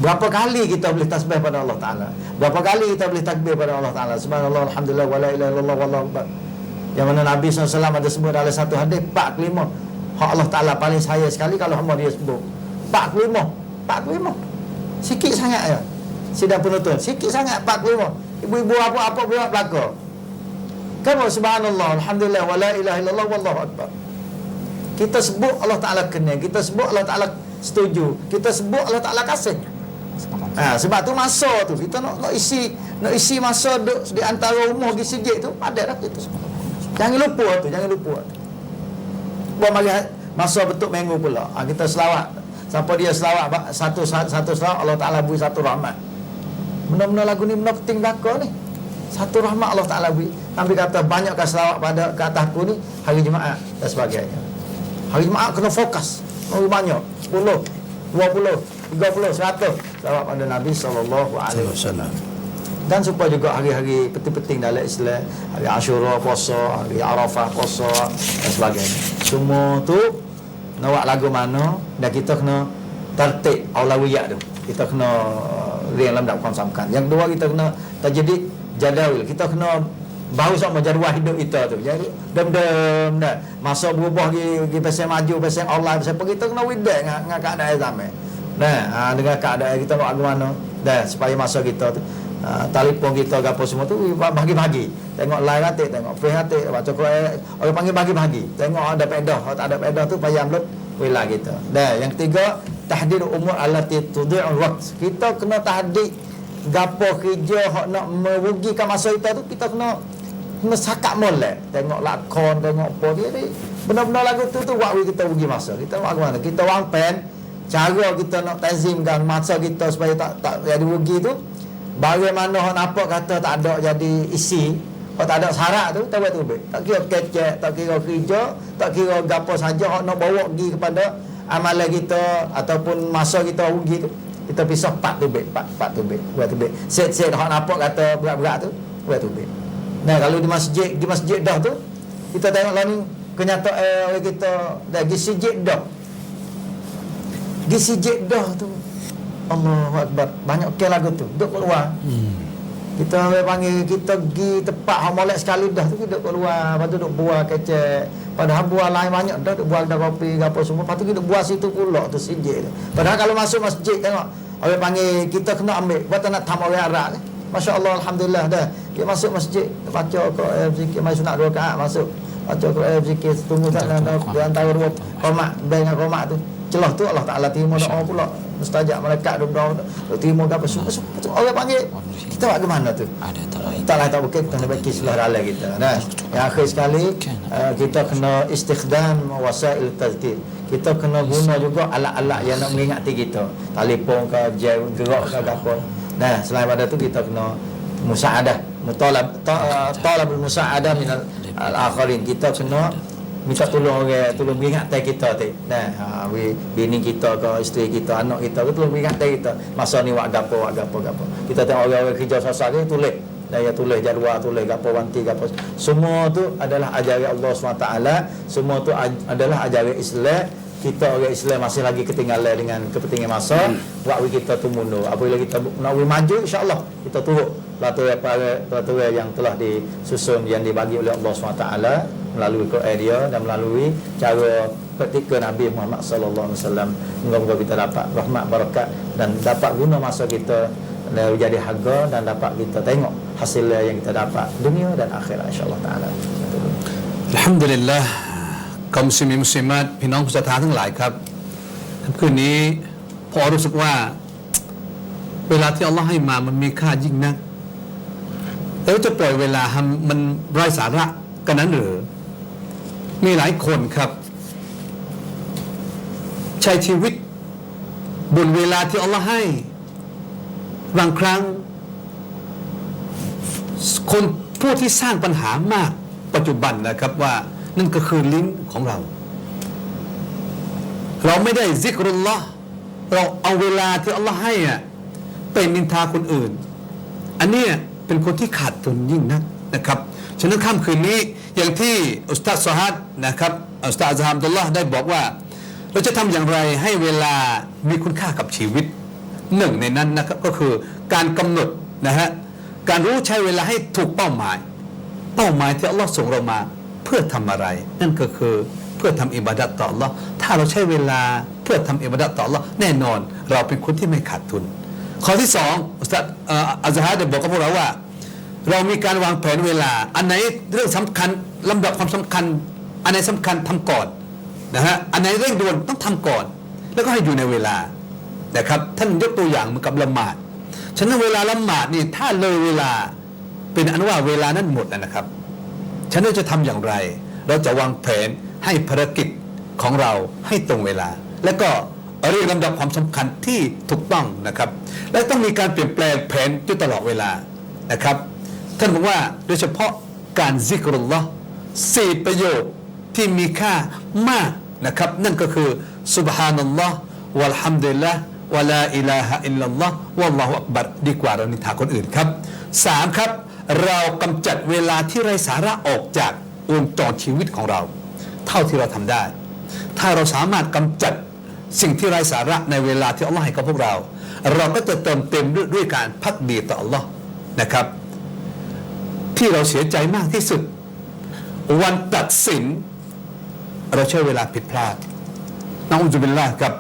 berapa kali kita boleh tasbih pada Allah Ta'ala, berapa kali kita boleh takbir pada Allah Ta'ala, subhanallah, alhamdulillah, wala ilaha illallah, wallahu akbar. Yang mana Nabi SAW ada sebut dalam satu hadis 45 hak Allah Ta'ala paling sayang sekali kalau hamba dia sebut 45 sikit sangat ya. Sidang penonton sikit sangat 45. Ibu-ibu apa-apa buat belaka. Kamu subhanallah, alhamdulillah, wala ilaha illallah, wallahu akbar. Kita sebut Allah Ta'ala kena, kita sebut Allah Ta'ala setuju, kita sebut Allah Ta'ala kasih. Sebab tu masa tu kita nak isi masa duduk di antara rumah pergi sijik tu ada dah kita. Jangan lupa. Buat mari masa betul minggu pula. Kita selawat. Sampai dia selawat satu selawat, Allah Ta'ala beri satu rahmat. Benar-benar lagu ni benar penting belaka ni. Satu rahmat Allah Ta'ala beri. Nabi kata banyakkan selawat pada ke atasku ni hari Jumaat dan sebagainya. Hari Jumaat kena fokus. Lebih banyak 10, 20, 30, 100 selawat pada Nabi SAW. Dan supaya juga hari-hari penting-penting dalam Islam, hari Ashura puasa, hari Arafah puasa dan sebagainya. Semua tu nak buat lagu mana, dan kita kena tertib aulawiyat tu. Kita kena riang dalam konsamkan. Yang kedua, kita kena terjadi jadwal. Kita kena baru sama jadual hidup kita tu. Jadi dem-dem dah. Masa berubah pergi pasal maju, pasal online, pasal pergi, kita kena widak dengan keadaan zaman. Nah, dengan keadaan kita nak lagu mana. Dah supaya masa kita tu telefon kita apa semua tu bagi-bagi. Tengok live hati, tengok free hati, baca Quran, orang panggil bagi-bagi. Tengok ada faedah, kalau tak ada faedah tu payah upload wilayah kita. Dan yang ketiga, tahdid umur allati tudhi'ul waqt. Kita kena tahdid gapo kerja hak nak merugikan masa kita tu, kita kena sakak molek. Tengok lakon, tengok apa dia ni. Benar-benar lagu tu buat kita rugi masa. Kita buat mana? Kita wang pen cara kita nak tanzimkan masa kita supaya tak jadi rugi tu. Bagaimana orang nampak kata tak ada jadi isi, kalau tak ada syarat tu, tak buat tu baik. Tak kira kecek, tak kira kerja, tak kira gapo saja orang nak bawa pergi kepada amalan kita ataupun masa kita rugi tu, kita pisah part tu baik, part tu baik, buat tu baik. Set orang nampak kata berat-berat tu, buat tu baik. Nah, kalau di masjid dah tu, kita tengok lah ni kenyataan orang kita dah pergi sijid dah tu. Allahu Akbar. Banyak ke lagu tu duduk keluar. Kita panggil, kita pergi tempat hang molek sekali dah tu duduk keluar, lepas tu duduk buah kecek. Padahal buah lain banyak dah, duduk buah dah kopi apa semua. Lepas tu kita buah situ pula tu sijik tu. Padahal kalau masuk masjid tengok orang panggil, kita kena ambil buat nak tam orang Arab ni. Masya-Allah, alhamdulillah dah. Dia masuk masjid baca Quran zikir, mai sunat 2 rakaat masuk. Baca Quran zikir tunggu tak di antara 2 qomat dengan qomat tu. Celah tu Allah Ta'ala terima doa pula. Mustajab malaikat doa terima apa semua. Orang panggil kita buat ke mana tu? Tak bukit kita nak bagi sebelah dalam kita. Nah, yang akhir sekali kita kena istikhdam wasail tazkir. Kita kena guna juga alat-alat yang nak mengingati kita. Telefon ke, gerak ke apa. Nah, selain pada tu kita kena musaadah, talabul musaadah min al-akharin. Kita kena minta tolong orang, tolong ingatkan kita tu. Nah, bini kita ke, isteri kita, anak kita ke, tolong ingatkan kita. Masa ni buat gapo. Kita tengok orang-orang kerja susah ni tulis. Dia tulis jadual, tulis gapo wanti gapo. Semua tu adalah ajaran Allah SWT. Semua tu adalah ajaran Islam. Kita orang Islam masih lagi ketinggalan dengan kepentingan masa. Buat kita tu mundur. Apabila kita nak maju, insya-Allah kita turut peraturan yang telah disusun, yang dibagi oleh Allah SWT melalui Quran dia dan melalui cara praktikal Nabi Muhammad sallallahu alaihi wasallam. Moga-moga kita dapat rahmat barakat dan dapat guna masa kita jadi harga dan dapat kita tengok hasil yang kita dapat dunia dan akhirat insya-Allah taala. Alhamdulillah กรมมุสลิมมุสลิมัตพี่น้องผู้ศรัทธาทั้งหลายครับคืนนี้พอรู้สึกว่าเวลาที่อัลลอฮ์ให้มามันมีค่ายิ่งนักแล้วจะปล่อยเวลามันไร้สาระกันนั้นหรือมีหลายคนครับใช้ชีวิตบนเวลาที่อัลลอฮ์ให้บางครั้งคนผู้ที่สร้างปัญหามากปัจจุบันนะครับว่านั่นก็คือลิ้นของเราไม่ได้ซิกรุลลอฮ์เราเอาเวลาที่อัลลอฮ์ให้เป็นนินทาคนอื่นอันนี้เป็นคนที่ขาดทุนยิ่งนักนะครับฉะนั้นค่ำคืนนี้อย่างที่อุสตาดซอฮัดนะครับอุสตาดซะฮัมดุลลอฮ์ได้บอกว่าเราจะทำอย่างไรให้เวลามีคุณค่ากับชีวิตหนึ่งในนั้นนะครับก็คือการกำหนดนะฮะการรู้ใช้เวลาให้ถูกเป้าหมายที่อัลลอฮ์ส่งเรามาเพื่อทำอะไรนั่นก็คือเพื่อทำอิบาดะห์ต่ออัลลอฮ์ถ้าเราใช้เวลาเพื่อทำอิบาดะห์ต่ออัลลอฮ์แน่นอนเราเป็นคนที่ไม่ขาดทุนข้อที่สองอุสตาดอัซฮาร์ได้บอกกับพวกเราว่าเรามีการวางแผนเวลาอันไหนเรื่องสำคัญลำดับความสำคัญอันไหนสำคัญทำก่อนนะฮะอันไหนเร่งด่วนต้องทำก่อนแล้วก็ให้อยู่ในเวลานะครับท่านยกตัวอย่างเหมือนกับละหมาดฉะนั้นเวลาละหมาดนี่ถ้าเลยเวลาเป็นอันว่าเวลานั้นหมดนะครับฉะนั้นจะทำอย่างไรเราจะวางแผนให้ภารกิจของเราให้ตรงเวลาและก็เรียงลำดับความสำคัญที่ถูกต้องนะครับและต้องมีการเปลี่ยนแปลงแผนอยู่ตลอดเวลานะครับท่านบอกว่าโดยเฉพาะการซิกรุลลอฮ์4ประโยคที่มีค่ามากนะครับนั่นก็คือซุบฮานัลลอฮ์วัลฮัมดุลิลลาห์วะลาอิลาฮะอิลลัลลอฮ์วัลลอฮุอักบัรดีกว่าเรานินทาคนอื่นครับ3ครับเรากำจัดเวลาที่ไร้สาระออกจากวงจรชีวิตของเราเท่าที่เราทำได้ถ้าเราสามารถกำจัดสิ่งที่ไร้สาระในเวลาที่อัลลอฮ์ให้กับพวกเราก็จะเติมเต็มด้วยการภักดีต่ออัลลอฮ์นะครับที่เราเสียใจมากที่สุดวันตัดสินเราใช้เวลาผิดพลาดนะอูซุบิลลาห์ครับ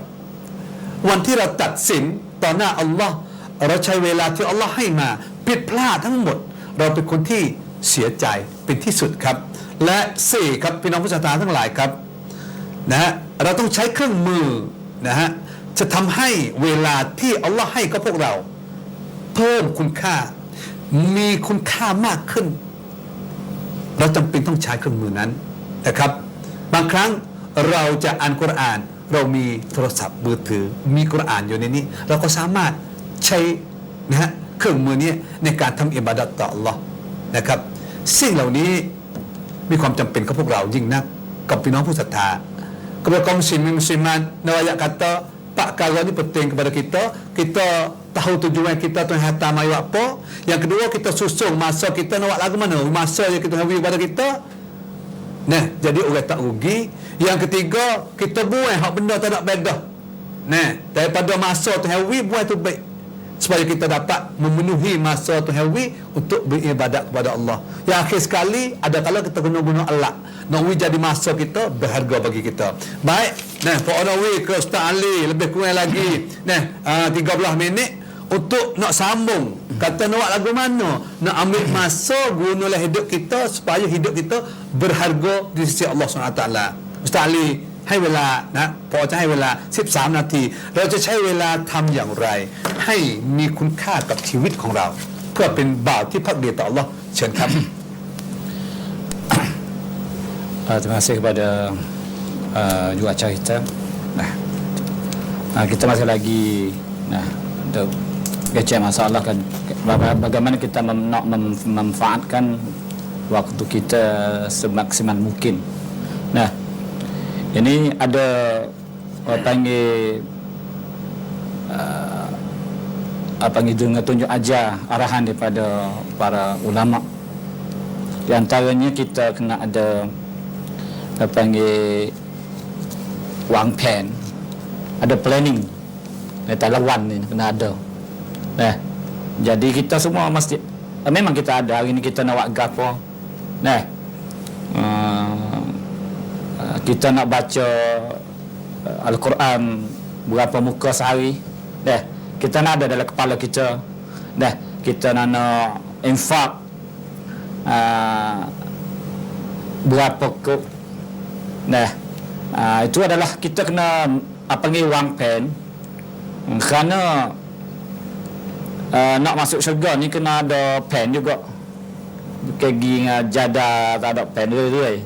วันที่เราตัดสินต่อหน้าอัลลอฮ์เราใช้เวลาที่อัลลอฮ์ให้มาผิดพลาดทั้งหมดเราเป็นคนที่เสียใจเป็นที่สุดครับและ4ครับพี่น้องผู้ศรัทธาทั้งหลายครับนะฮะเราต้องใช้เครื่องมือนะฮะจะทำให้เวลาที่อัลลอฮ์ให้กับพวกเราเพิ่มคุณค่ามีคุณค่ามากขึ้นเราจำเป็นต้องใช้เครื่องมือนั้นนะครับบางครั้งเราจะอ่านกุรอานเรามีโทรศัพท์มือถือมีกุรอานอยู่ในนี้เราก็สามารถใช้นะฮะเครื่องมือนี้ในการทำอิบาดะห์ต่ออัลลอฮ์นะครับสิ่งเหล่านี้มีความจำเป็นกับพวกเรายิ่งนักกับพี่น้องผู้ศรัทธาkepada kaum muslimin nawaya kata perkara ni penting kepada kita tahu tujuan kita tu hatam ayo apa yang kedua kita susung masa kita nak buat lagu mana masa yang kita hawi pada kita nah jadi orang tak rugi yang ketiga kita buang hak benda tak nak bedah nah daripada masa tu hawi buang tu baik supaya kita dapat memenuhi masa tu hawi untuk beribadat kepada Allah yang akhir sekali ada kala kita guna Allah nak jadi masa kita berharga bagi kita baik nah Pak Onawi ke Ustaz Ali lebih kurang lagi nah 13 minit untuk nak sambung kata nak lagu mana nak ambil masa gunalah hidup kita supaya hidup kita berharga di sisi Allah SWT Ustaz Aliให้เวลานะพอจะให้เวลา13นาทีเราจะใช้เวลาทำอย่างไรให้มีคุณค่ากับชีวิตของเราเพื่อเป็นบ่าวที่ภักดีต่ออัลเลาะห์เชิญครับ Terima kasih kepada juruacara kita. Kita masih lagi untuk kecil masalah kan bagaimana kita memanfaatkan waktu kita semaksimal mungkin. Nah, ini ada panggil dengan tunjuk ajar arahan daripada para ulama. Di antaranya kita kena ada panggil wang pen, ada planning. Lawan ni kena ada. Nah, jadi kita semua mesti memang kita ada hari ni kita nak buat gapo. Nah, kita nak baca Al-Quran berapa muka sehari. Nah, kita nak ada dalam kepala kita. Nah, kita nak infak berapa kok. Nah, itu adalah kita kena panggil wang pen. Kerana nak masuk syurga ni kena ada pen juga. Kegi jada tak ada pen dia.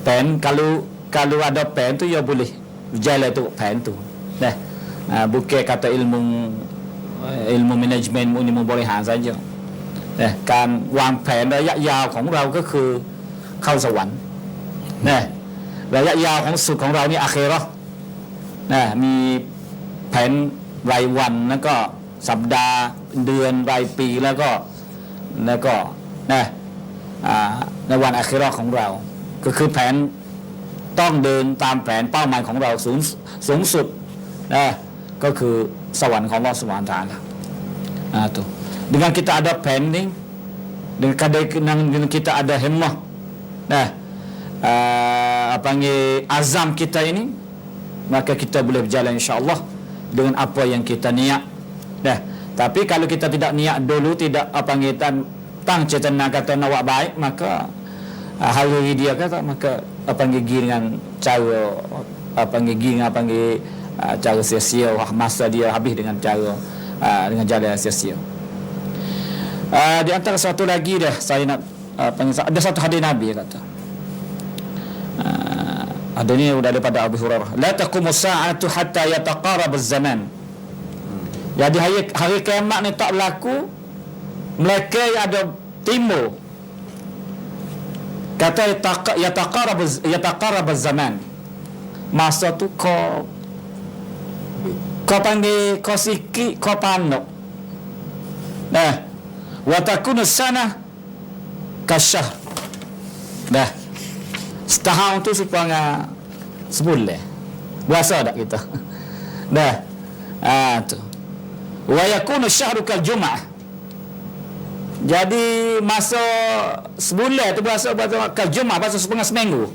Pen kalau ada pen tu ya boleh jalan tu pen tu. Nah, bukan kata ilmu manajemen ilmu berihan saja. Kan wang pen ระยะยาวของเราก็คือเข้าสวรรค์นะระยะยาวของสุดของเรานี่อาคิเราะห์นะมีแผนรายวันแล้วก็สัปดาห์เดือนรายปีแล้วก็นะในวันอาคิเราะห์ของเราก็คือแผนต้องเดินตามแผนเป้าหมายของเราสูงสุดนะก็คือสวรรค์ของอัลเลาะห์ซุบฮานะฮูวะตะอาลาtuh. Dengan kita ada planning, dengan kita ada himmah, nah, panggil azam kita ini, maka kita boleh berjalan insya-Allah dengan apa yang kita niat. Nah, tapi kalau kita tidak niat dulu, tidak panggil tang cetana kata nak buat baik, maka hari dia kata maka panggil dengan cara panggil cara sia-sia, masa dia habis dengan cara dengan jalan sia-sia. Di antara satu lagi dah saya nak ada satu hadis Nabi kata. Ada ni sudah daripada Abu Hurairah. La taqumu sa'atu hatta yataqarab az-zaman. Jadi hari kiamat ni tak berlaku mereka yang ada timbul. Kata yataqarab az-zaman. Masa tu kau panggil kau sikit kau panuk. Nah, wa takunu sana kasyahr. Dah. Setahun tu supaya sebulan. Biasa tak kita? Dah. Tu. Wa yakunu syahru kal Jumaah. Jadi masa sebulan tu biasa kal Jumaah, biasa setengah seminggu.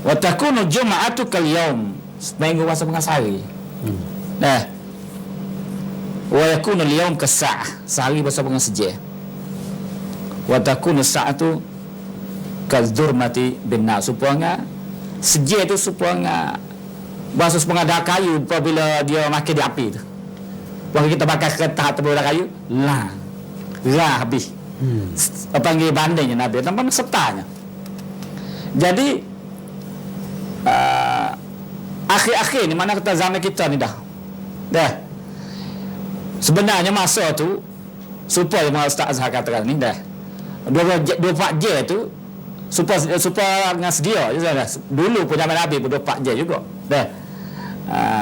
Wa takunu Jum'atu kal yaum. Seminggu biasa setengah sehari. Dah. Wa yakunu al-yawm kas-sa'ah. Sehari biasa setengah sejam. Wa takunu as-sa'atu kal-dhurmati bin-nar. Supaya sejam tu supaya bahasa setengah dah kayu apabila dia makan di api tu. Kalau kita bakar kertas atau dah kayu, lah habis. Panggil bandingnya Nabi tanpa sertanya. Jadi akhir-akhir ni mana kata zaman kita ni dah. Sebenarnya masa tu supaya Ustaz Azhar katakan ni dah 24 je tu supaya dengan sedia je dah. Dulu pun zaman Nabi pun 24 je juga dah.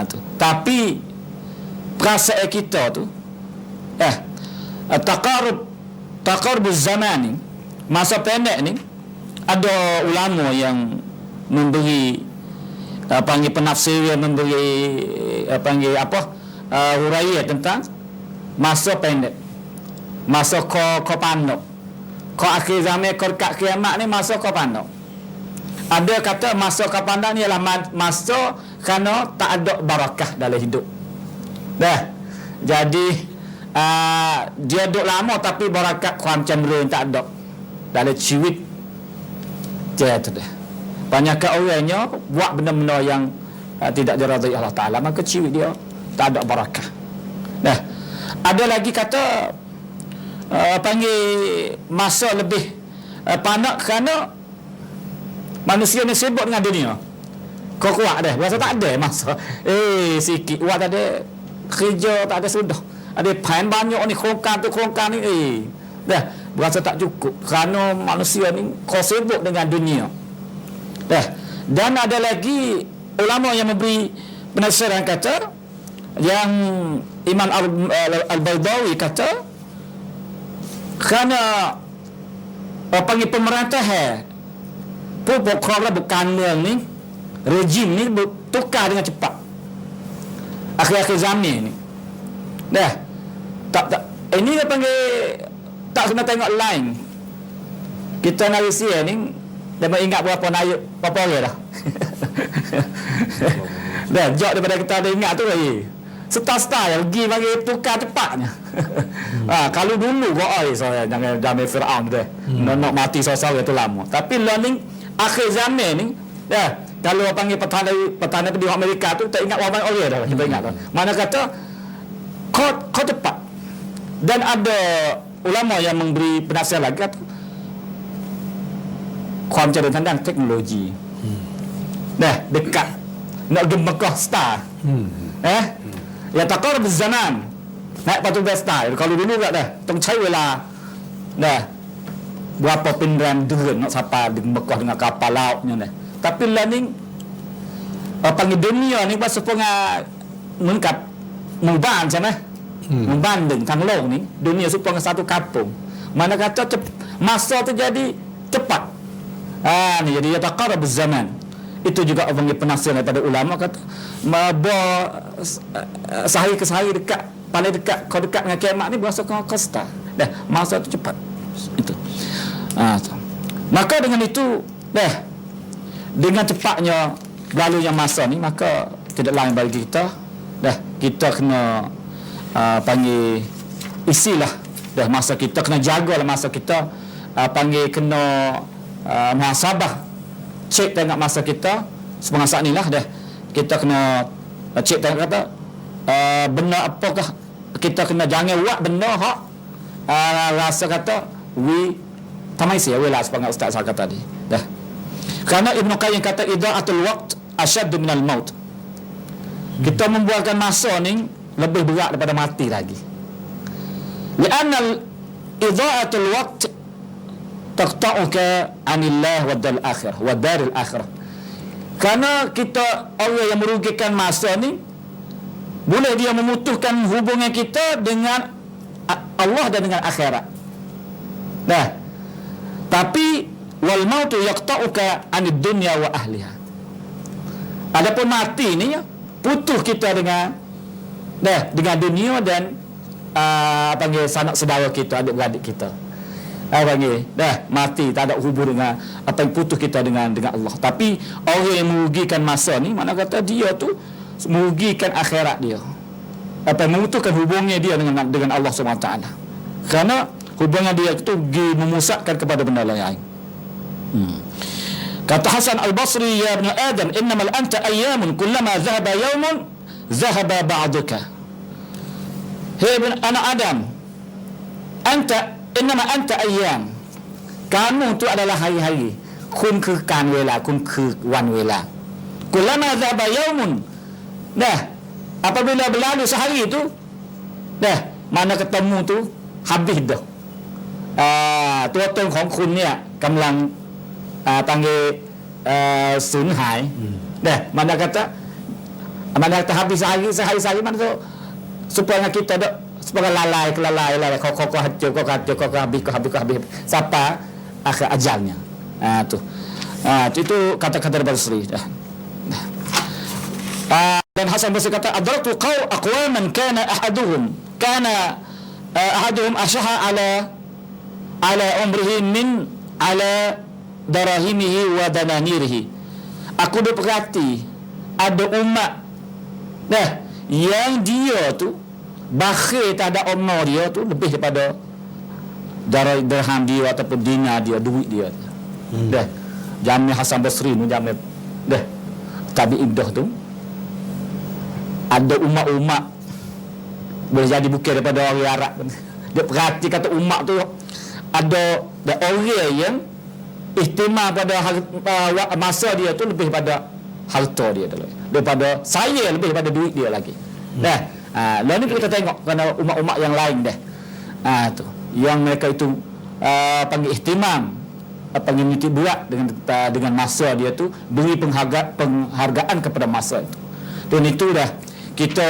Tu. Tapi perasaan kita tu taqarrub zaman ni masa pendek ni ada ulama yang memberi panggil penafsiran, memberi panggil huraian tentang masa pendek, masa kau panduk, kau akhir zaman, kau dekat kiamat ni masa kau panduk. Ada kata masa kau panduk ni ialah masa kerana tak ada barakah dalam hidup. Dah. Jadi dia duduk lama tapi barakat kurang cenderung tak ada dalam ciwit dia tu dah. Banyak orangnya buat benda-benda yang tidak diridai Allah Ta'ala, maka ciwit dia tak ada barakah. Nah, ada lagi kata panggil masa lebih panak kerana manusia ni sibuk dengan dunia. Kau kuat dah, biasa tak ada masa. Sikit kuat tak ada kerja tak ada sudah. Ada plan banyak ni, kerongkan ni dah berasa tak cukup kerana manusia ni kau sibuk dengan dunia. Dah. Dan ada lagi ulama yang memberi penafsiran kata yang Imam Al-Baydawi kata kerana panggil pemerintahan program bukan ni rejim ni bertukar dengan cepat akhir-akhir zaman ni. Dah tak ini dia panggil tak kena tengok line. Kita Malaysia ni dah ingat berapa orang dah. Dah jauh daripada kita ada ingat tu lagi. Star-star yang pergi bagi tukar cepatnya. Kalau dulu saya jangan zaman Firaun tu. Nak mati seorang itu lama. Tapi learning akhir zaman ni kalau panggil petana tu di Amerika tu tak ingat berapa orang dah kita ingat tu. Mana kata kau cepat. Dan ada ulama yang memberi penasihat lagi kata ความเจริญทางด้านเทคโนโลยีdekat nak pergi Mekah star ya taqarrub zaman naik batu star kalau dulu tak dah ต้องใช้เวลา berapa pinram ดือน nak sampai di Mekah dengan kapal lautnya tapi lah ni panggil dunia ni pasal sepengah เหมือนกับหมู่บ้านใช่ไหม หมู่บ้านหนึ่งทางโลกนี้ dunia sepengah satu kampung mana kata masa tu jadi cepat. Ni jadi taqarrub zaman. Itu juga orang penafsir daripada ulama kata sehari ke sehari dekat, paling dekat kau dekat dengan kiamat ni berasa kau start. Dah masa tu cepat. Itu. Maka dengan itu dengan cepatnya berlalunya masa ni maka tidak lain bagi kita kita kena panggil isilah masa kita, kena jagalah masa kita, panggil kena muhasabah, cek tengok masa kita semasa saat ni lah kita kena cek tengok kata benar apakah kita kena jangan buat benar hak rasa kata tamai sia lah sepanjang ustaz saya kata tadi kerana Ibnu Qayyim kata idaatul waqt asyaddu minal maut. Kita membuangkan masa ni lebih berat daripada mati lagi. Lianna idaatul waqt taqta'uka 'anillah wa daril akhirah wa daril akhirah. Kerana kita orang yang merugikan masa ni boleh dia memutuskan hubungan kita dengan Allah dan dengan akhirat. Tapi wal mautu yaqta'uka 'anid dunya wa ahliha. Adapun mati ni putus kita dengan dunia dan panggil sanak saudara kita, adik-beradik kita. Panggil mati tak ada hubung dengan apa yang putus kita dengan Allah. Tapi orang yang merugikan masa ni mana kata dia tu merugikan akhirat dia. Apa memutuskan hubungnya dia dengan Allah SWT. Kerana hubungan dia itu memusatkan kepada benda lain. Kata Hasan Al-Basri, ya ibn Adam, innamal anta ayyamun kullama zahaba yawmun zahaba ba'duka. Hei ibn anak Adam, innama anta ayyam. Kamu tu adalah hari-hari. Kun ke kan wela, kun ke wan wela. Kullama zahaba yawmun. Apabila berlalu sehari tu, mana ketemu tu habis dah. ตัวตนของคุณเนี่ยกำลังpanggil สูญหายmana kata habis sehari mana tu supaya kita dak supaya lalai kau hancur kau habis sampai akhir ajalnya. Itu kata-kata Basri dan Hasan Basri kata adraktu aqwaman kana ahaduhum ashaha ala umrihi min ala darahimihi wa dananirihi. Aku dah perhati ada umat yang dia tu bakhil tak ada umur dia tu lebih daripada dirham dia ataupun dinar dia, duit dia. Zaman Hasan Basri tu zaman tabi'in dah tu ada umat-umat boleh jadi bukan daripada orang Arab. Dia perhati kata umat tu ada orang yang ihtimam pada masa dia tu lebih pada harta dia daripada saya lebih pada duit dia lagi. Lalu ni kita tengok kerana umat-umat yang lain dah. Tu yang mereka itu panggil ihtimam, panggil niti buat dengan masa dia tu, beri penghargaan kepada masa itu. Dan itu dah kita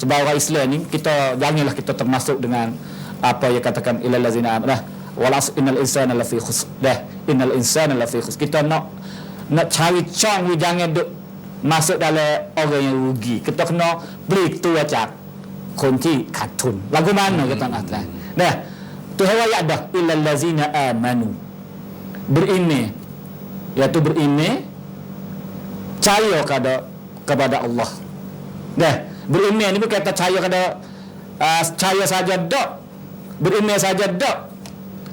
sebagai orang Islam ni, kita janganlah kita termasuk dengan apa yang katakan ilal ladzina amanu walas innal insana lafi khusr. Innal insana lafi khusr. Kita nak cari cong, jangan duk masuk dalam orang yang rugi. Kita kena beri tu acakคนที่ขาดทุน lagu mana kita nak tahu. Tu ayat dah illal ladzina amanu, beriman, iaitu beriman percaya kepada Allah. Beriman ni bukan kata percaya percaya saja dak, beriman saja dak.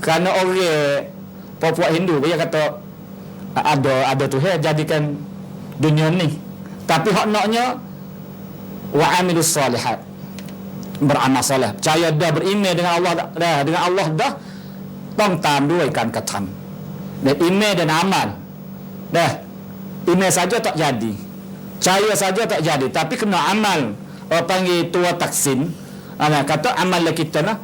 Kerana orang puak-puak Hindu dia kata ada Tuhan jadikan dunia ni, tapi hak naknya wa amilus salihat, beramal soleh, percaya dah, beriman dengan Allah dah, dengan Allah dah,ต้องตามด้วยการกระทำ dan iman dan amal. Iman saja tak jadi, percaya saja tak jadi, tapi kena amal. Orang panggil tua taksin, kata amal kita nah,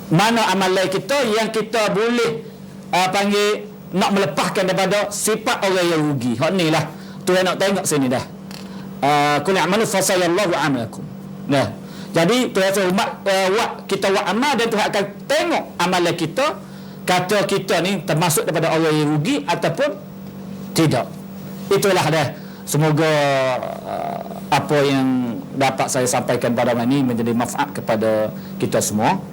mana amal kita yang kita boleh panggil nak melepaskan daripada sifat orang yang rugi. Hak ni lah Tuhan nak tengok sini dah. Qul a'malu fasayallahu amalakum. Jadi Tuhan umat kita buat amal dan Tuhan akan tengok amalan kita, kata kita ni termasuk daripada orang yang rugi ataupun tidak. Itulah dah. Semoga apa yang dapat saya sampaikan pada malam ini menjadi manfaat kepada kita semua.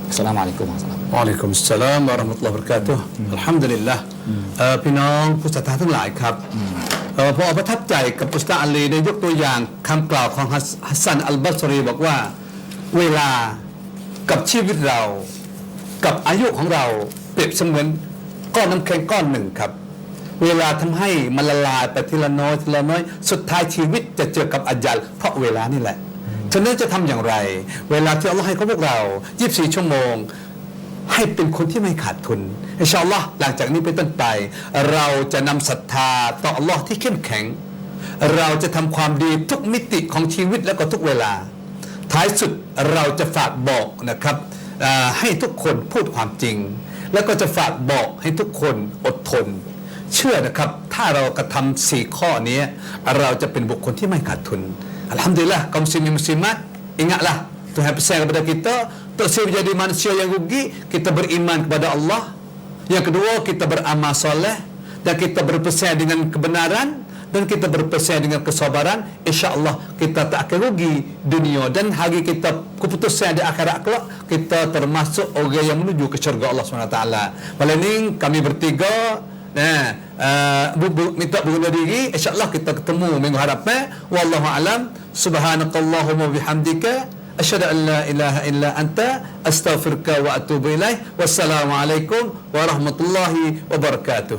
Assalamualaikum warahmatullahi wabarakatuh. Waalaikumsalam warahmatullahi wabarakatuh. Alhamdulillah. พี่น้องผู้ศรัทธาทั้งหลายครับพอประทับใจกับอุสตาดอาลีได้ยกตัวอย่างคำกล่าวของฮัสซันอัลบัสรีบอกว่าเวลากับชีวิตเรากับอายุของเราเปรียบเสมือนก้อนน้ำแข็งก้อนหนึ่งครับ เวลาทำให้มันละลายไปทีละน้อยทีละน้อยสุดท้ายชีวิตจะเจอกับอัจญาลเพราะเวลานี่แหละฉะนั้นจะทำอย่างไรเวลาที่อัลลอฮ์ให้กับพวกเรา24 ชั่วโมงให้เป็นคนที่ไม่ขาดทุนอินชาอัลลอฮ์หลังจากนี้เป็นต้นไปเราจะนำศรัทธาต่ออัลลอฮ์ที่เข้มแข็งเราจะทำความดีทุกมิติของชีวิตและก็ทุกเวลาท้ายสุดเราจะฝากบอกนะครับให้ทุกคนพูดความจริงแล้วก็จะฝากบอกให้ทุกคนอดทนเชื่อนะครับถ้าเรากระทำ4 ข้อนี้เราจะเป็นบุคคลที่ไม่ขาดทุนAlhamdulillah kaum muslimin muslimat, ingatlah Tuhan pesan kepada kita tak saya menjadi manusia yang rugi, kita beriman kepada Allah. Yang kedua, kita beramal soleh dan kita berpesan dengan kebenaran dan kita berpesan dengan kesabaran. InsyaAllah kita tak akan rugi dunia dan hari kita keputusan di akhirat kelak kita termasuk orang yang menuju ke syurga Allah SWT. Malam ini kami bertiga minta berguna diri, insyaAllah kita ketemu minggu hadapan. Wallahu alam. Subhanakallahumma bihamdika asyhadu an la ilaha illa anta astaghfiruka wa atubu ilaih. Wassalamualaikum warahmatullahi wabarakatuh.